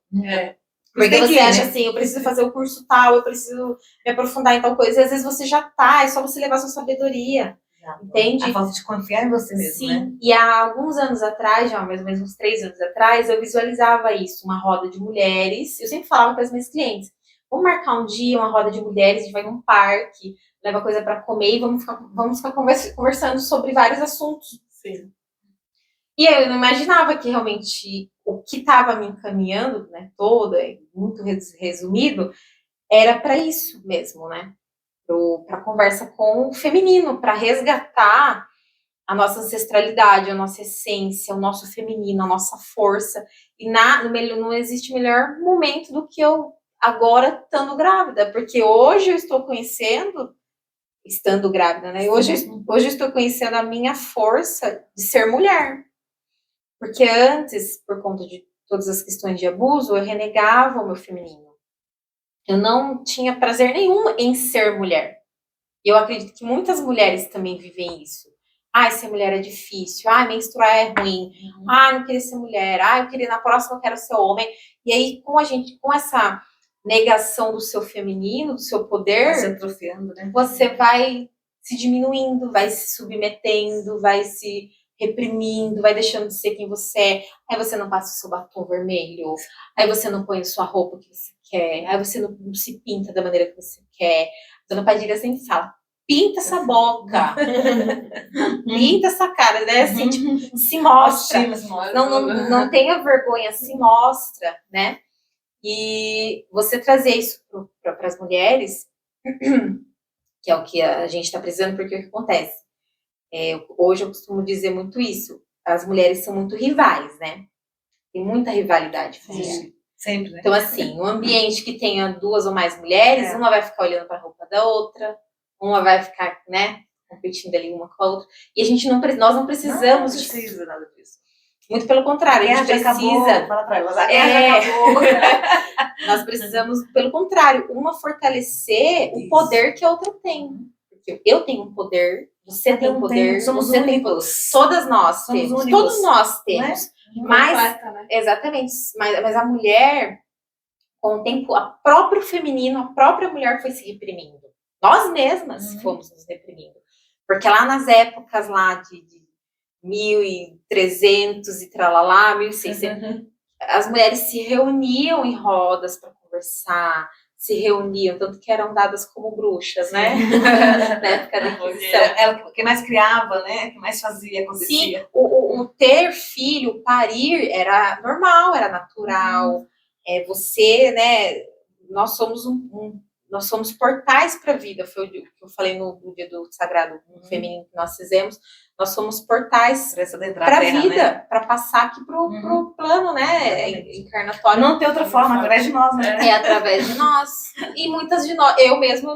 Porque você acha assim, eu preciso fazer o curso tal, eu preciso me aprofundar em tal coisa. E às vezes você já tá, é só você levar sua sabedoria. Entende? A falta de confiar em você mesmo, né? E há alguns anos atrás, já mais ou menos uns 3 anos atrás, eu visualizava isso, uma roda de mulheres. Eu sempre falava para as minhas clientes, vamos marcar um dia, uma roda de mulheres, a gente vai num parque, leva coisa para comer e vamos ficar conversando sobre vários assuntos. Sim. E aí eu não imaginava que realmente o que estava me encaminhando, né, muito resumido, era para isso mesmo, né? Para conversa com o feminino, para resgatar a nossa ancestralidade, a nossa essência, o nosso feminino, a nossa força. E não existe melhor momento do que eu agora estando grávida, porque hoje eu estou conhecendo, estando grávida, né? Hoje eu estou conhecendo a minha força de ser mulher. Porque antes, por conta de todas as questões de abuso, eu renegava o meu feminino. Eu não tinha prazer nenhum em ser mulher. E eu acredito que muitas mulheres também vivem isso. Ser mulher é difícil. Menstruar é ruim. Não queria ser mulher. Na próxima eu quero ser homem. E aí, com essa negação do seu feminino, do seu poder, vai se atrofiando, né? Você vai se diminuindo, vai se submetendo, vai se reprimindo, vai deixando de ser quem você é. Aí você não passa o seu batom vermelho, aí você não põe a sua roupa que você quer, aí você não se pinta da maneira que você quer. A Dona Padilha sempre fala, pinta essa boca, pinta essa cara, né? Assim, tipo, se mostra. Não tenha vergonha, se mostra, né? E você trazer isso para as mulheres, que é o que a gente está precisando, porque o que acontece? Hoje eu costumo dizer muito isso. As mulheres são muito rivais, né? Tem muita rivalidade familiar. Sempre, né? Então, assim, um ambiente que tenha 2 ou mais mulheres, uma vai ficar olhando para a roupa da outra, uma vai ficar, né, competindo ali uma com a outra. E nós não precisamos não precisa nada disso. Muito pelo contrário, a gente precisa. Fala pra elas, acabou. Nós precisamos, pelo contrário, uma fortalecer o poder que a outra tem. Porque eu tenho um poder, você tem um poder, somos você tem poder. Todas nós temos. Todos nós temos. Né? Mas, completa, né? Exatamente. Mas a mulher, com o tempo, a própria feminino, a própria mulher foi se reprimindo. Nós mesmas fomos nos reprimindo. Porque lá nas épocas lá de 1300 e tralalá, 1600, as mulheres se reuniam em rodas para conversar, se reuniam, tanto que eram dadas como bruxas, né? Na época da Inquisição. Ela que mais criava, né? Que mais fazia, acontecia. Sim, o ter filho, parir, era normal, era natural. Você, né? Nós somos portais para a vida. Foi o que eu falei no dia do Sagrado Feminino que nós fizemos. Nós somos portais para a vida, né? Para passar aqui pro plano, né? Encarnatório. Não tem outra forma, através de nós, né? É através de nós. E muitas de nós, eu mesma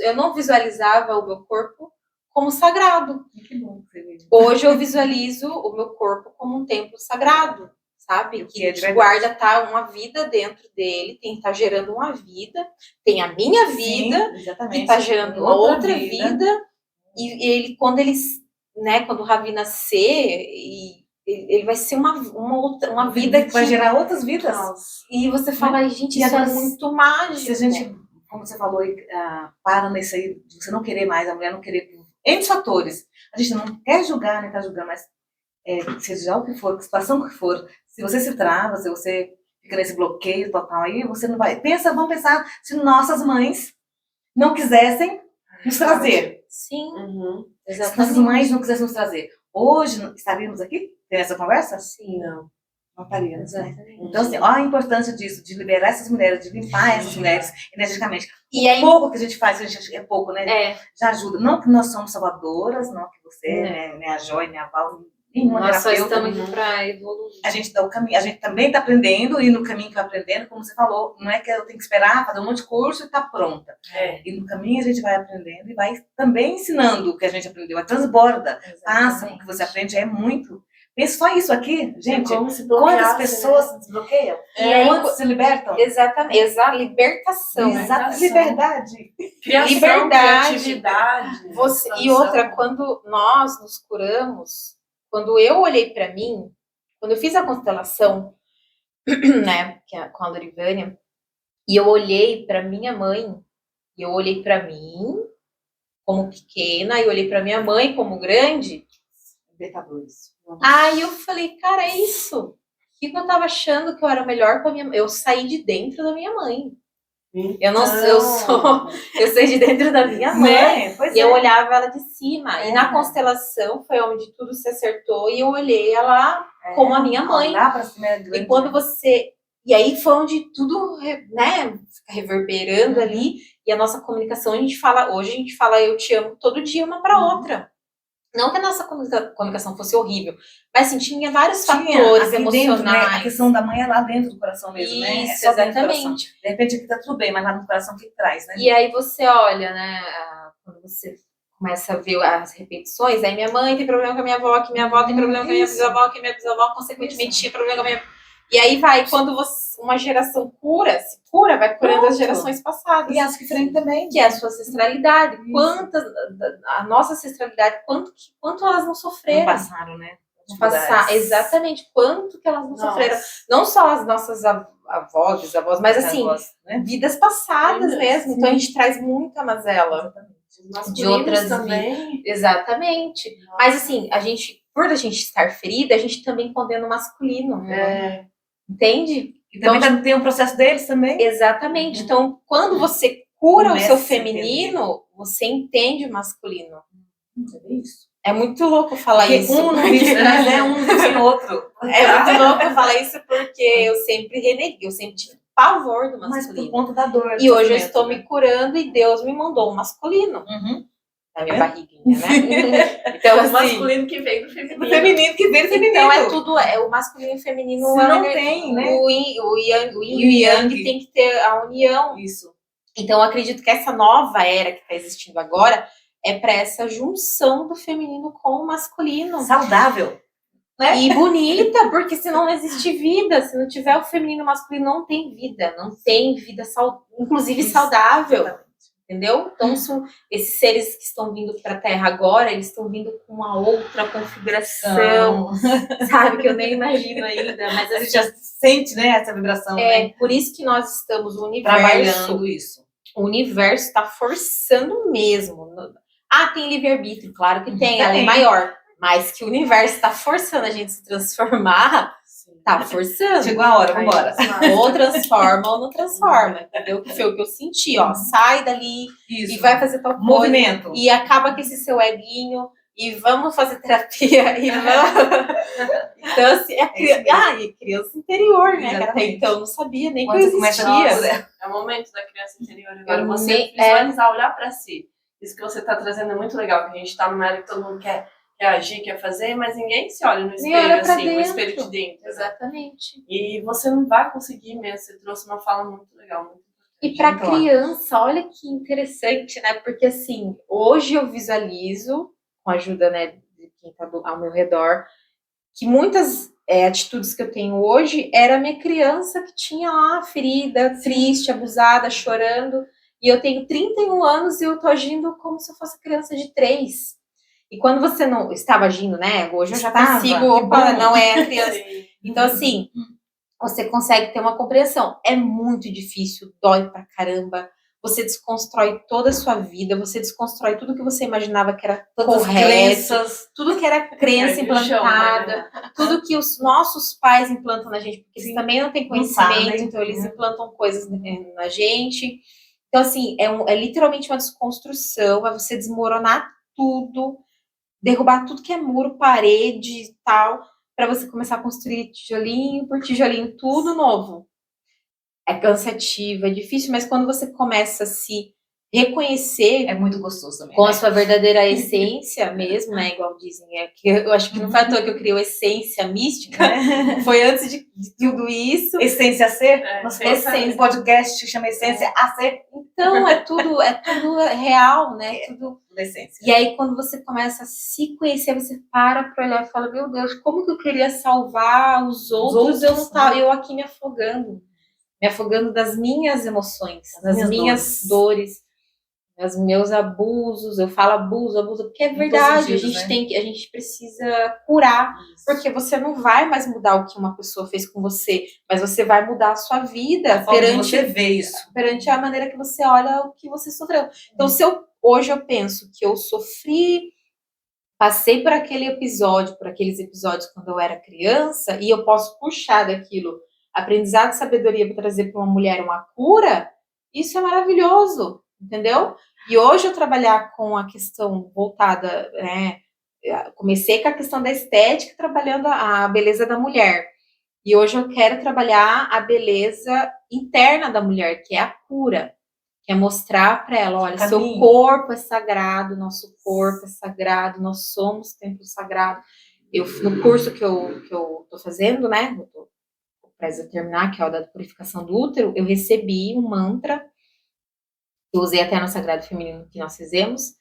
eu não visualizava o meu corpo como sagrado. Que bom que você viu. Hoje eu visualizo o meu corpo como um templo sagrado, sabe? Que guarda uma vida dentro dele, tem que estar gerando uma vida, tem a minha vida, que está gerando outra vida. E ele, quando o Ravi nascer, ele vai ser uma vida que vai gerar outras vidas. E você fala, gente, isso é muito mágico. Se a gente, como você falou, para nesse aí, de você não querer mais, a mulher não querer, N fatores. A gente não quer julgar, nem tá julgando, mas seja o que for, que situação que for, se você se trava, se você fica nesse bloqueio total aí, você não vai. Vamos pensar se nossas mães não quisessem nos trazer. Sim. Se nossas mães não quisessem nos trazer. Hoje, estaríamos aqui tendo essa conversa? Sim. Não estaríamos, né? Então, assim, olha a importância disso, de liberar essas mulheres, de limpar essas mulheres energeticamente. E pouco que a gente faz, a gente é pouco, né? Já ajuda. Não que nós somos salvadoras, não que você, né, a Joy, nem a Val, nenhuma nós terapeuta. Nós só estamos para evoluir. A gente dá o caminho, a gente também está aprendendo, e no caminho que vai aprendendo, como você falou, não é que eu tenho que esperar, fazer um monte de curso e tá pronta. E no caminho a gente vai aprendendo e vai também ensinando o que a gente aprendeu. A transborda, passa, o que você aprende é muito. Pensa só isso aqui, gente, quantas pessoas se desbloqueiam, quantas se libertam. Exatamente, libertação. Liberdade. Criação, liberdade. Criatividade. E outra, quando nós nos curamos, quando eu olhei para mim, quando eu fiz a constelação, né, com a Lorivânia, e eu olhei para minha mãe, e eu olhei para mim como pequena, e eu olhei para minha mãe como grande, libertadores. Aí eu falei, cara, é isso. Que eu tava achando que eu era melhor com a minha mãe. Eu saí de dentro da minha mãe. Então... Eu saí de dentro da minha mãe. Né? E eu olhava ela de cima. E na constelação foi onde tudo se acertou. E eu olhei ela como a minha mãe. Lá pra cima e quando você... E aí foi onde tudo, né, fica reverberando ali. E a nossa comunicação, hoje a gente fala eu te amo todo dia uma pra outra. Não que a nossa comunicação fosse horrível, mas assim, tinha vários fatores emocionais. Dentro, né? A questão da mãe é lá dentro do coração mesmo, né? Isso, só exatamente. De repente aqui tá tudo bem, mas lá no coração o que traz, né? E aí você olha, né? Quando você começa a ver as repetições, aí minha mãe tem problema com a minha avó, que minha avó tem problema com a minha bisavó, que minha bisavó, consequentemente, tinha problema com a minha... E aí vai, quando uma geração se cura, vai curando as gerações passadas. E as que frente também. Que é a sua ancestralidade. A nossa ancestralidade, quanto elas não sofreram. Não passaram, né? Exatamente, quanto que elas não sofreram. Não só as nossas avós, bisavós, mas assim, vidas passadas mesmo. Então a gente traz muita mazela. De outras também. Exatamente. Mas assim, por a gente estar ferida, a gente também condena o masculino. Entende? E também tem um processo deles também. Exatamente. Então, quando você cura o seu feminino, você entende o masculino. É isso. É muito louco falar isso. Um não vive, mas é um sem outro. É muito louco falar isso porque eu sempre reneguei, eu sempre tive pavor do masculino. Mas por conta da dor. E hoje eu estou me curando e Deus me mandou um masculino. Na minha barriguinha, né? Então, o masculino que veio do feminino. O feminino que veio do feminino. Então o masculino e o feminino. Não tem, né? O yin e o yang tem que ter a união. Isso. Então eu acredito que essa nova era que está existindo agora é para essa junção do feminino com o masculino. Saudável. Né? E bonita, porque senão não existe vida. Se não tiver o feminino e o masculino, não tem vida. Não tem vida, inclusive saudável. Entendeu? Então, esses seres que estão vindo para a Terra agora, eles estão vindo com uma outra configuração, sabe? Que eu nem imagino ainda. Mas a gente já sente, né, essa vibração. Né? Por isso que nós estamos no universo. Trabalhando isso. O universo está forçando mesmo. Tem livre-arbítrio, claro que tem, ela é maior. Mas que o universo está forçando a gente se transformar, tá forçando. Chegou a hora, vambora. Ou transforma ou não transforma, entendeu? Que foi o que eu senti, ó. Sai dali e vai fazer tal coisa. Movimento. E acaba com esse seu eguinho e vamos fazer terapia, e vamos... Então, assim, e criança interior, né? Que até Exatamente. então eu não sabia nem que Quando eu você começa existia. É o momento da criança interior. Agora Eu você nem- visualizar, olhar pra si. Isso que você tá trazendo é muito legal, que a gente tá numa era que todo mundo quer agir, quer fazer, mas ninguém se olha no Nem espelho, olha pra assim, o dentro. espelho de dentro. Né? Exatamente. E você não vai conseguir mesmo. Você trouxe uma fala muito legal, muito E para Então, criança, olha que interessante, né? Porque assim, hoje eu visualizo, com a ajuda, né, de quem está ao meu redor, que muitas atitudes que eu tenho hoje era minha criança que tinha lá ferida, triste, abusada, chorando. E eu tenho 31 anos e eu tô agindo como se eu fosse criança de 3. E quando você não estava agindo, né? Hoje eu já consigo, opa, não é a criança. Sim. Então, assim, você consegue ter uma compreensão. É muito difícil, dói pra caramba. Você desconstrói toda a sua vida, você desconstrói tudo que você imaginava que era todas as correto, crenças. tudo que era crença Perde o chão, implantada, né? tudo que os nossos pais implantam na gente, porque eles também não têm conhecimento, sabem, então eles né? implantam coisas na gente. Então, assim, é literalmente uma desconstrução, é você desmoronar tudo, derrubar tudo que é muro, parede e tal, para você começar a construir tijolinho por tijolinho, tudo novo. É cansativo, é difícil, mas quando você começa a se reconhecer É muito gostoso também. com né? a sua verdadeira essência mesmo, né? Igual dizem, que eu acho que não foi à toa que eu criei a essência mística, foi antes de tudo isso. Essência ser? Nossa, Essência. Um podcast que chama Essência a Ser. Então, é tudo real, né? Tudo. Essência. E aí, quando você começa a se conhecer, você para olhar e fala, meu Deus, como que eu queria salvar os outros, eu não tava, eu aqui me afogando das minhas emoções, das minhas dores, dos meus abusos. Eu falo abuso, porque é verdade, a gente precisa curar, porque você não vai mais mudar o que uma pessoa fez com você, mas você vai mudar a sua vida Você vê isso. perante a maneira que você olha o que você sofreu. Então, hoje eu penso que eu sofri, passei por aqueles episódios quando eu era criança, e eu posso puxar daquilo aprendizado e sabedoria para trazer para uma mulher uma cura, isso é maravilhoso, entendeu? E hoje eu trabalhar com a questão voltada, né? Comecei com a questão da estética, trabalhando a beleza da mulher. E hoje eu quero trabalhar a beleza interna da mulher, que é a cura. Que é mostrar para ela, olha, seu corpo é sagrado, nosso corpo é sagrado, nós somos templo sagrado. No curso que eu tô fazendo, né, eu tô prestes a terminar, que é o da purificação do útero, eu recebi um mantra, eu usei até no Sagrado Feminino que nós fizemos,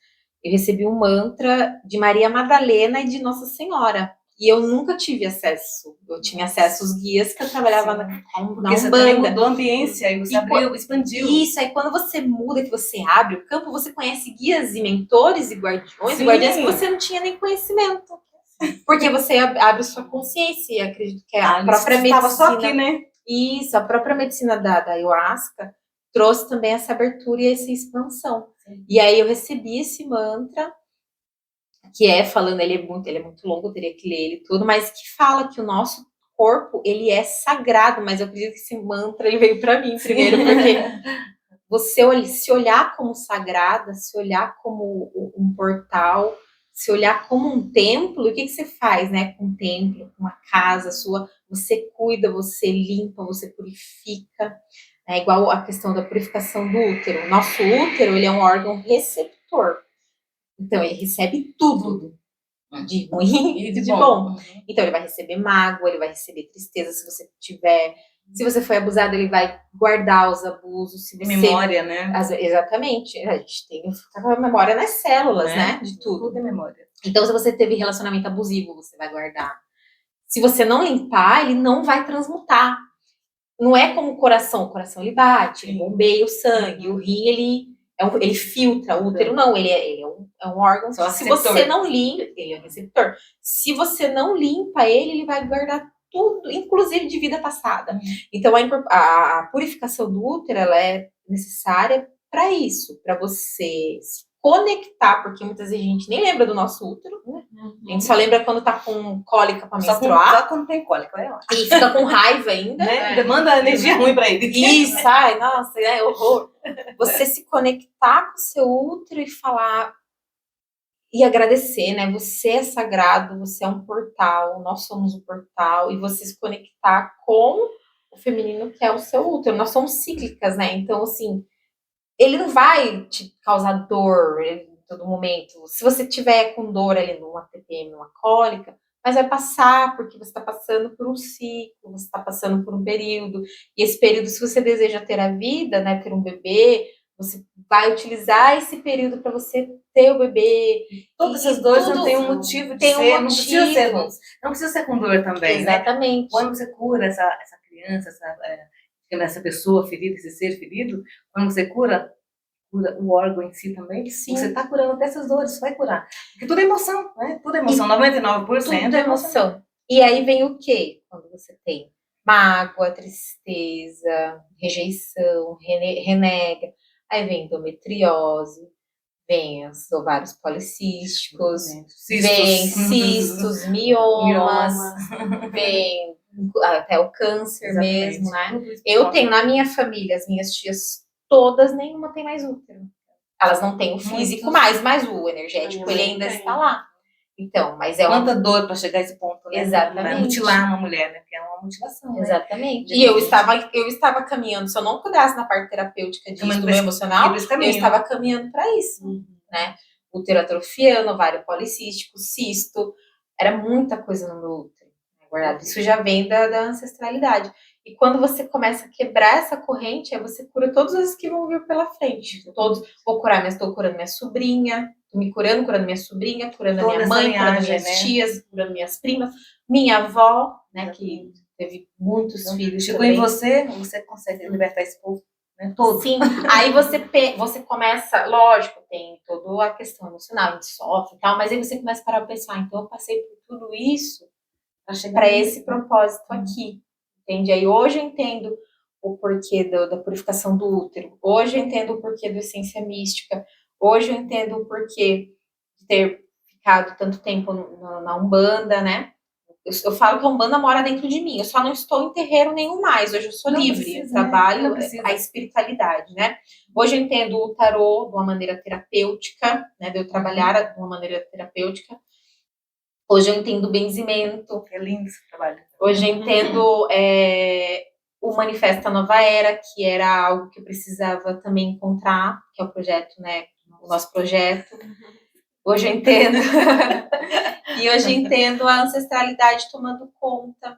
eu recebi um mantra de Maria Madalena e de Nossa Senhora. E eu nunca tive acesso. Eu tinha acesso aos guias que eu trabalhava na Porque você Umbanda. também mudou a ambiência, aí você abriu, expandiu. Isso, aí quando você muda, que você abre o campo, você conhece guias e mentores e guardiões, e guardiãs que você não tinha nem conhecimento. Porque você abre sua consciência, e acredito que a própria medicina... Estava só aqui, né? Isso, a própria medicina da Ayahuasca trouxe também essa abertura e essa expansão. Sim. E aí eu recebi esse mantra, que falando, ele é muito longo, eu teria que ler ele tudo, mas que fala que o nosso corpo, ele é sagrado, mas eu acredito que esse mantra, ele veio para mim primeiro, porque você se olhar como sagrada, se olhar como um portal, se olhar como um templo, o que você faz, né, com um templo, com uma casa sua, você cuida, você limpa, você purifica, é igual a questão da purificação do útero. O nosso útero, ele é um órgão receptor. Então, ele recebe tudo, de ruim e de bom. Então, ele vai receber mágoa, ele vai receber tristeza, se você foi abusado, ele vai guardar os abusos. Se você... Memória, né? Exatamente. A gente tem a memória nas células, né? De tudo. Tudo é memória. Então, se você teve relacionamento abusivo, você vai guardar. Se você não limpar, ele não vai transmutar. Não é como o coração ele bate, ele bombeia o sangue, o rim, ele filtra, o útero não, ele é um órgão que, se você não limpa, ele é um receptor. Se você não limpa ele vai guardar tudo, inclusive de vida passada. Então, a purificação do útero, ela é necessária para isso, para você se conectar, porque muitas vezes a gente nem lembra do nosso útero, né? A gente só lembra quando tá com cólica para menstruar. Só quando tem cólica, vai lá. E fica com raiva ainda. Né? Manda energia ruim para ele. Isso, ai, nossa, é horror. Você se conectar com o seu útero e falar, e agradecer, né? Você é sagrado, você é um portal, nós somos o portal, e você se conectar com o feminino que é o seu útero. Nós somos cíclicas, né? Então, assim, ele não vai te causar dor em todo momento. Se você tiver com dor ali numa TPM, numa cólica, mas vai passar, porque você está passando por um ciclo, você está passando por um período. E esse período, se você deseja ter a vida, né, ter um bebê, você vai utilizar esse período para você ter o bebê. Todas essas dores não tem um motivo de tem um ser, motivo. não precisa ser com dor também, né? Exatamente. Quando você cura essa criança, essa pessoa ferida, esse ser ferido, quando você cura o órgão em si também, Sim. você está curando até essas dores, vai curar. Porque tudo é emoção, né? Tudo é emoção, 99% Tudo é emoção. E aí vem o quê? Quando você tem mágoa, tristeza, rejeição, renega, aí vem endometriose, vem os ovários policísticos, vem cistos, miomas, vem até o câncer. Exatamente. Mesmo, né? Eu tenho na minha família, as minhas tias todas, nenhuma tem mais útero. Elas não têm o físico mais, mas o energético ele ainda está lá. Então, mas é quanta dor para chegar a esse ponto, né? Exatamente. Mutilar uma mulher, né? Porque é uma mutilação. Exatamente. Né? E eu estava caminhando, se eu não cuidasse na parte terapêutica disso, do meu emocional, eu estava caminhando para isso, né? Útero atrofiando, ovário policístico, cisto, era muita coisa no meu útero, na verdade. Isso já vem da ancestralidade. E quando você começa a quebrar essa corrente, aí você cura todas as que vão vir pela frente. Todos, estou curando minha sobrinha, tô me curando minha sobrinha, curando a minha mãe, curando minhas tias, curando minhas primas, minha avó, né, que teve muitos filhos. Chegou em você consegue libertar esse povo, né, todo. Sim, aí você começa, lógico, tem toda a questão emocional, a gente sofre e tal, mas aí você começa a parar para pensar, então eu passei por tudo isso para esse propósito aqui. Entende? Aí hoje eu entendo o porquê da purificação do útero. Hoje eu entendo o porquê da essência mística. Hoje eu entendo o porquê de ter ficado tanto tempo na Umbanda, né? Eu falo que a Umbanda mora dentro de mim. Eu só não estou em terreiro nenhum mais. Hoje eu sou livre. Eu trabalho a espiritualidade, né? Hoje eu entendo o tarô de uma maneira terapêutica, né? De eu trabalhar de uma maneira terapêutica. Hoje eu entendo o benzimento. É lindo esse trabalho. Hoje eu entendo o Manifesta Nova Era, que era algo que eu precisava também encontrar, que é o projeto, né? O nosso projeto. Hoje eu entendo. E hoje eu entendo a ancestralidade tomando conta.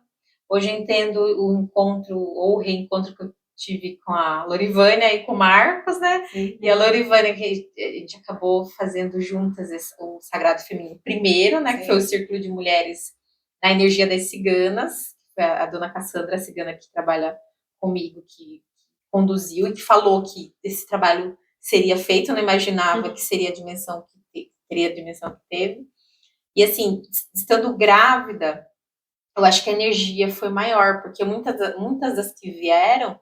Hoje eu entendo o encontro ou o reencontro que eu tive com a Lorivânia e com o Marcos, né? Sim. E a Lorivânia, que a gente acabou fazendo juntas o Sagrado Feminino primeiro, né? Sim. Que foi o Círculo de Mulheres na Energia das Ciganas. Foi a dona Cassandra, a cigana que trabalha comigo, que conduziu e que falou que esse trabalho seria feito. Eu não imaginava que seria a dimensão que teria a dimensão que teve. E assim, estando grávida, eu acho que a energia foi maior, porque muitas das que vieram,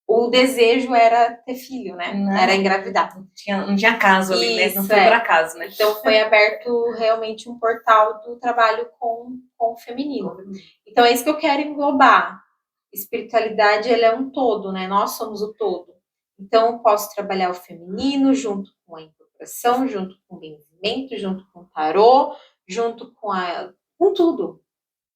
o desejo era ter filho, né? Não, era engravidar. Não tinha caso ali, né? Não foi por acaso, né? Então foi aberto realmente um portal do trabalho com o feminino. Então é isso que eu quero englobar. Espiritualidade, ela é um todo, né? Nós somos o todo. Então eu posso trabalhar o feminino junto com a incorporação, junto com o benzimento, junto com o tarô, junto com tudo.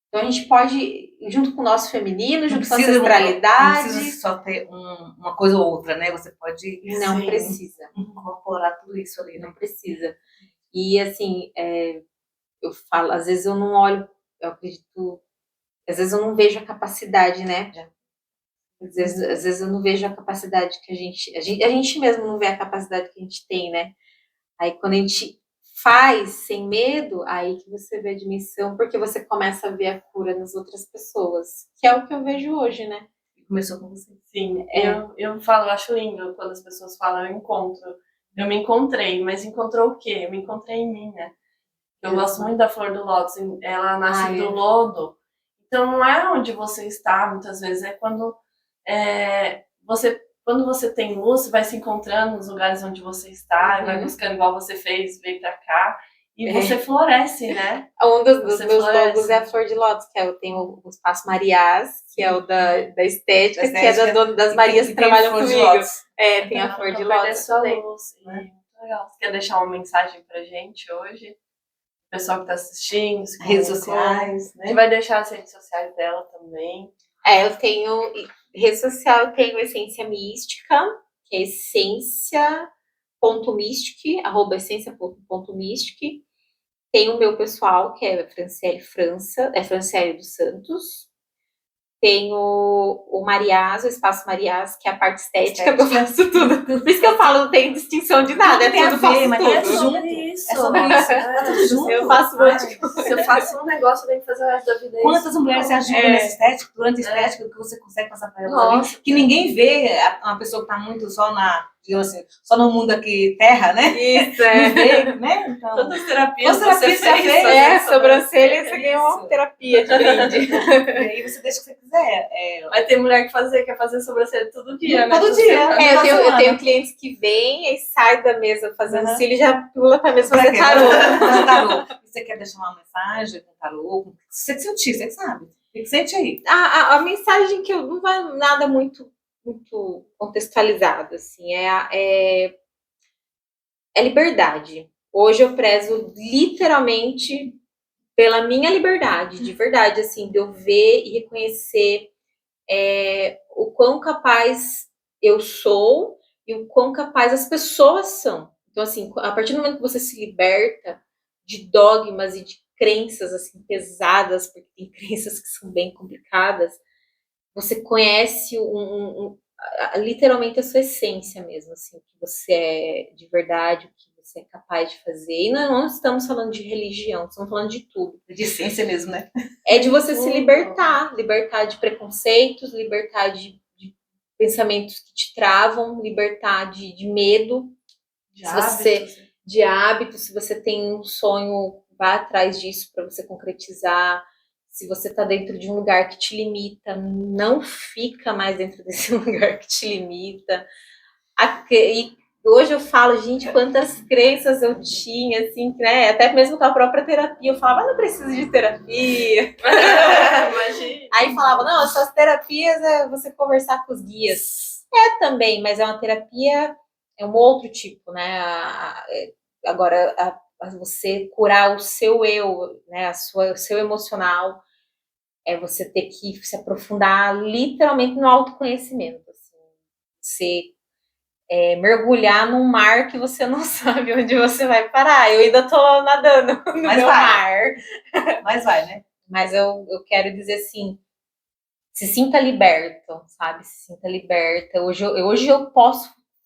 Então, a gente pode, junto com o nosso feminino, junto com a ancestralidade... Não precisa só ter uma coisa ou outra, né? Você pode... Não precisa. Incorporar tudo isso ali, não precisa. E, assim, eu falo, às vezes eu não olho, eu acredito... Às vezes eu não vejo a capacidade, né? Às vezes eu não vejo a capacidade que a gente mesmo não vê a capacidade que a gente tem, né? Aí, quando a gente faz sem medo, aí que você vê a dimensão, porque você começa a ver a cura nas outras pessoas, que é o que eu vejo hoje, né? Começou com você. Sim, eu falo, eu acho lindo quando as pessoas falam eu me encontrei, mas encontrou o quê? Eu me encontrei em mim, né? Eu gosto muito da flor do lótus, ela nasce do lodo, então não é onde você está, muitas vezes, é quando você tem luz, você vai se encontrando nos lugares onde você está, vai buscando igual você fez, veio pra cá, e você floresce, né? Um dos meus logos é a flor de lótus, que eu tenho o Espaço Mariás, que é o da estética, que é das Marias que trabalham comigo. Tem a flor de lótus. Sua luz, Legal. Você quer deixar uma mensagem pra gente hoje? O pessoal que tá assistindo, se Redes comunicou. sociais, A gente né? vai deixar as redes sociais dela também. Eu tenho rede social, eu tenho Essência Mística, que é essência.mystic, @essência.mystic. Tem o meu pessoal, que é Franciele França, é Franciele dos Santos. Tem o Mariás, o Espaço Mariás, que é a parte estética, que eu faço tudo. Por isso que eu falo, não tem distinção de nada, Tudo tem a tudo, ver, faço mas tudo. é junto. isso. É sobre isso. Tá tudo junto. Eu faço um monte de coisa. Se eu faço um negócio, eu tenho que fazer o resto da vida. Quantas mulheres se ajudam nessa estética, durante a estética, que você consegue passar para elas ali, Nossa, que ninguém vê uma pessoa que está muito só digamos assim, só no mundo aqui, terra, né? isso, Não vê, né? Então, Quantas terapias Quantas você terapias você fez? fez? sobrancelha, você ganhou uma Isso. terapia de brinde. e aí você deixa o que você quiser. Vai ter mulher que quer fazer sobrancelha todo dia, né? Todo dia. Eu tenho clientes que vêm e saem da mesa fazendo Uhum. cílio e já pula pra mesa fazer Pra quê? tarô. Fazer tarô. Você quer deixar uma mensagem com tarô? Você que sentir, você que sabe. Você que sente aí. A mensagem que eu não vai nada muito contextualizado, assim, é liberdade. Hoje eu prezo literalmente pela minha liberdade, de verdade, assim, de eu ver e reconhecer o quão capaz eu sou e o quão capaz as pessoas são. Então, assim, a partir do momento que você se liberta de dogmas e de crenças, assim, pesadas, porque tem crenças que são bem complicadas, você conhece literalmente a sua essência mesmo, assim, o que você é de verdade, o que você é capaz de fazer. E não estamos falando de religião, estamos falando de tudo. De essência mesmo, né? É de você se libertar de preconceitos, libertar de pensamentos que te travam, libertar de medo, de hábitos. Se você tem um sonho, vá atrás disso para você concretizar. Se você está dentro de um lugar que te limita, não fica mais dentro desse lugar que te limita. E hoje eu falo, gente, quantas crenças eu tinha, assim, né? Até mesmo com a própria terapia, eu falava, não preciso de terapia. Imagina. Aí falava, não, essas terapias é você conversar com os guias. É também, mas é uma terapia, é um outro tipo, né? Agora, você curar o seu eu, né? O seu emocional, é você ter que se aprofundar literalmente no autoconhecimento. Assim. Você mergulhar num mar que você não sabe onde você vai parar. Eu ainda tô nadando no meu mar. Mas vai, né? Mas eu quero dizer assim, se sinta liberto, sabe? Se sinta liberta. Hoje eu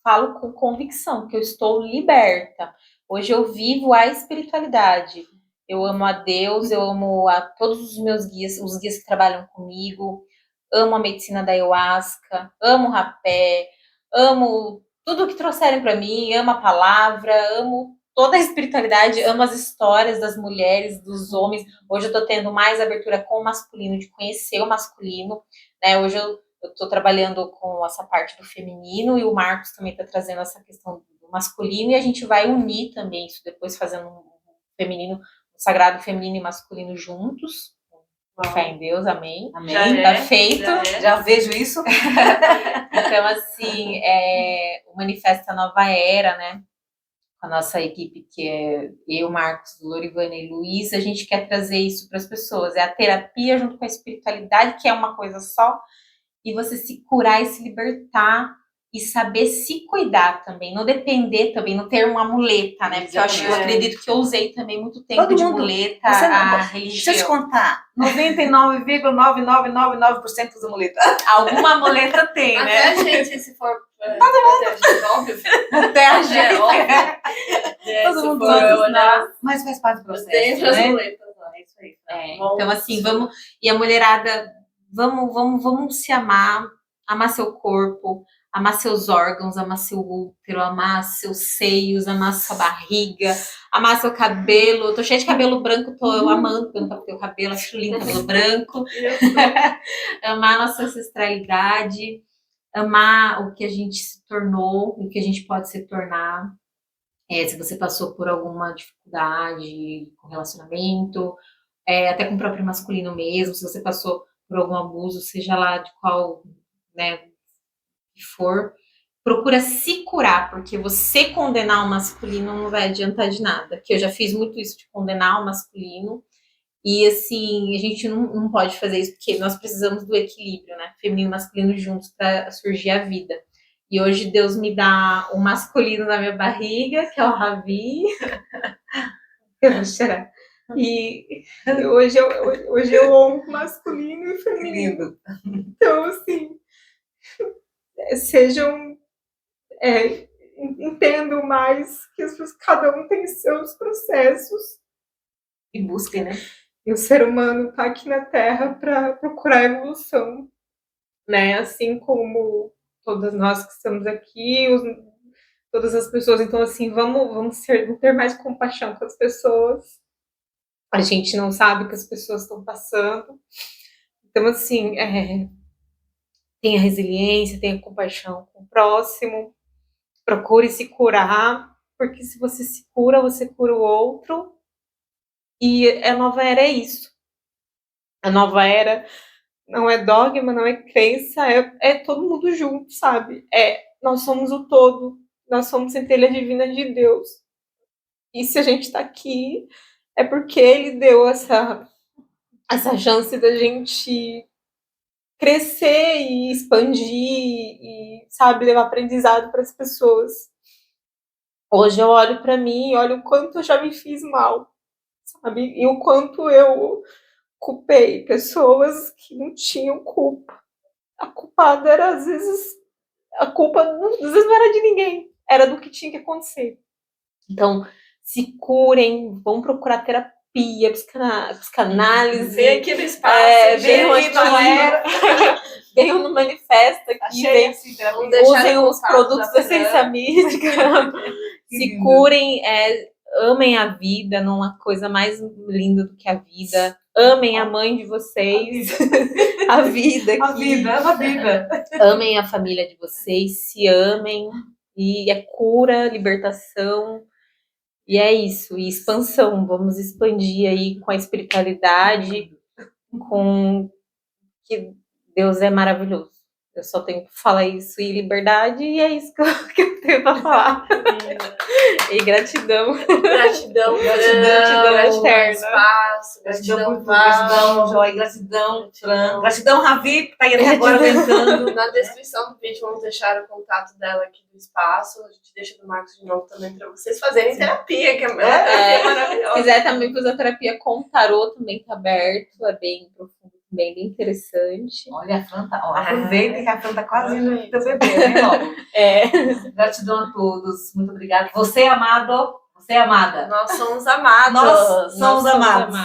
falo com convicção que eu estou liberta. Hoje eu vivo a espiritualidade. Eu amo a Deus, eu amo a todos os meus guias, os guias que trabalham comigo. Amo a medicina da ayahuasca, amo o rapé, amo tudo que trouxerem para mim, amo a palavra, amo toda a espiritualidade, amo as histórias das mulheres, dos homens. Hoje eu estou tendo mais abertura com o masculino, de conhecer o masculino, né? Hoje eu estou trabalhando com essa parte do feminino e o Marcos também está trazendo essa questão do masculino e a gente vai unir também isso depois fazendo um feminino, um sagrado feminino e masculino juntos. Fé em Deus, amém. Amém. Tá feito. Já vejo isso. Então, assim, o Manifesta Nova Era, né? A nossa equipe, que é eu, Marcos, Lorivana e Luiz, a gente quer trazer isso para as pessoas. É a terapia junto com a espiritualidade, que é uma coisa só, e você se curar e se libertar e saber se cuidar também, não depender também, não ter uma muleta, né? Porque eu acredito que eu usei também muito tempo Todo de mundo. muleta Você não- a Deixa eu te religião. contar. 99,9999% das muletas. Alguma muleta tem, Até né? a gente, se for. Até a gente, óbvio. Até a gente. óbvio. Todo Se mundo for todos olhar, mas faz parte do eu processo, tenho as né? muletas lá. É isso aí. Então, assim, vamos. E a mulherada, vamos se amar seu corpo, amar seus órgãos, amar seu útero, amar seus seios, amar sua barriga, amar seu cabelo. Eu tô cheia de cabelo branco, tô amando pelo teu cabelo, acho lindo cabelo branco. Amar nossa ancestralidade, amar o que a gente se tornou, o que a gente pode se tornar. Se você passou por alguma dificuldade com relacionamento, até com o próprio masculino mesmo, se você passou por algum abuso, seja lá de qual, né, que for, procura se curar, porque você condenar o masculino não vai adiantar de nada. Que eu já fiz muito isso de condenar o masculino. E assim, a gente não pode fazer isso, porque nós precisamos do equilíbrio, né? Feminino e masculino juntos para surgir a vida. E hoje Deus me dá o masculino na minha barriga, que é o Ravi. Eu vou chorar. E hoje eu honro masculino e feminino. Então, assim, entendo mais que cada um tem seus processos. E busquem, né? E o ser humano está aqui na Terra para procurar a evolução, né? Assim como todas nós que estamos aqui, todas as pessoas. Então, assim, vamos ter mais compaixão com as pessoas. A gente não sabe o que as pessoas estão passando. Então, assim, tenha resiliência, tenha compaixão com o próximo. Procure se curar, porque se você se cura, você cura o outro. E a nova era é isso. A nova era não é dogma, não é crença, é todo mundo junto, sabe? Nós somos o todo, nós somos centelha divina de Deus. E se a gente tá aqui, é porque Ele deu essa chance da gente crescer e expandir e, sabe, levar aprendizado para as pessoas. Hoje eu olho para mim e olho o quanto eu já me fiz mal, sabe? E o quanto eu culpei pessoas que não tinham culpa. A culpada era, às vezes, às vezes não era de ninguém, era do que tinha que acontecer. Então, se curem, vão procurar terapia, psicanálise. Vem aqui no espaço, venham no manifesto aqui, usem os produtos da Essência Mística. Se curem, amem a vida, não há coisa mais linda do que a vida. Amem a mãe de vocês, a vida. A vida. Amem a família de vocês, se amem. E é cura, libertação. E é isso, e expansão. Vamos expandir aí com a espiritualidade, com que Deus é maravilhoso. Eu só tenho que falar isso, e liberdade, e é isso que eu tenho para falar. E gratidão. Gratidão eterna. Espaço, gratidão, Joy, gratidão, Fran. Gratidão, Ravi, que está aí até agora tentando. Na descrição do vídeo vamos deixar o contato dela aqui do espaço. A gente deixa do Marcos de novo também para vocês fazerem terapia, que é maravilhosa. Se quiser também fazer terapia com tarô, também está aberto, é bem profundo. Bem interessante. Olha, a Fran aproveita que a Fran tá quase indo no teu bebê, né? Gratidão a todos, muito obrigada. Você é amado, você é amada. Nós somos amados. Nós somos amados.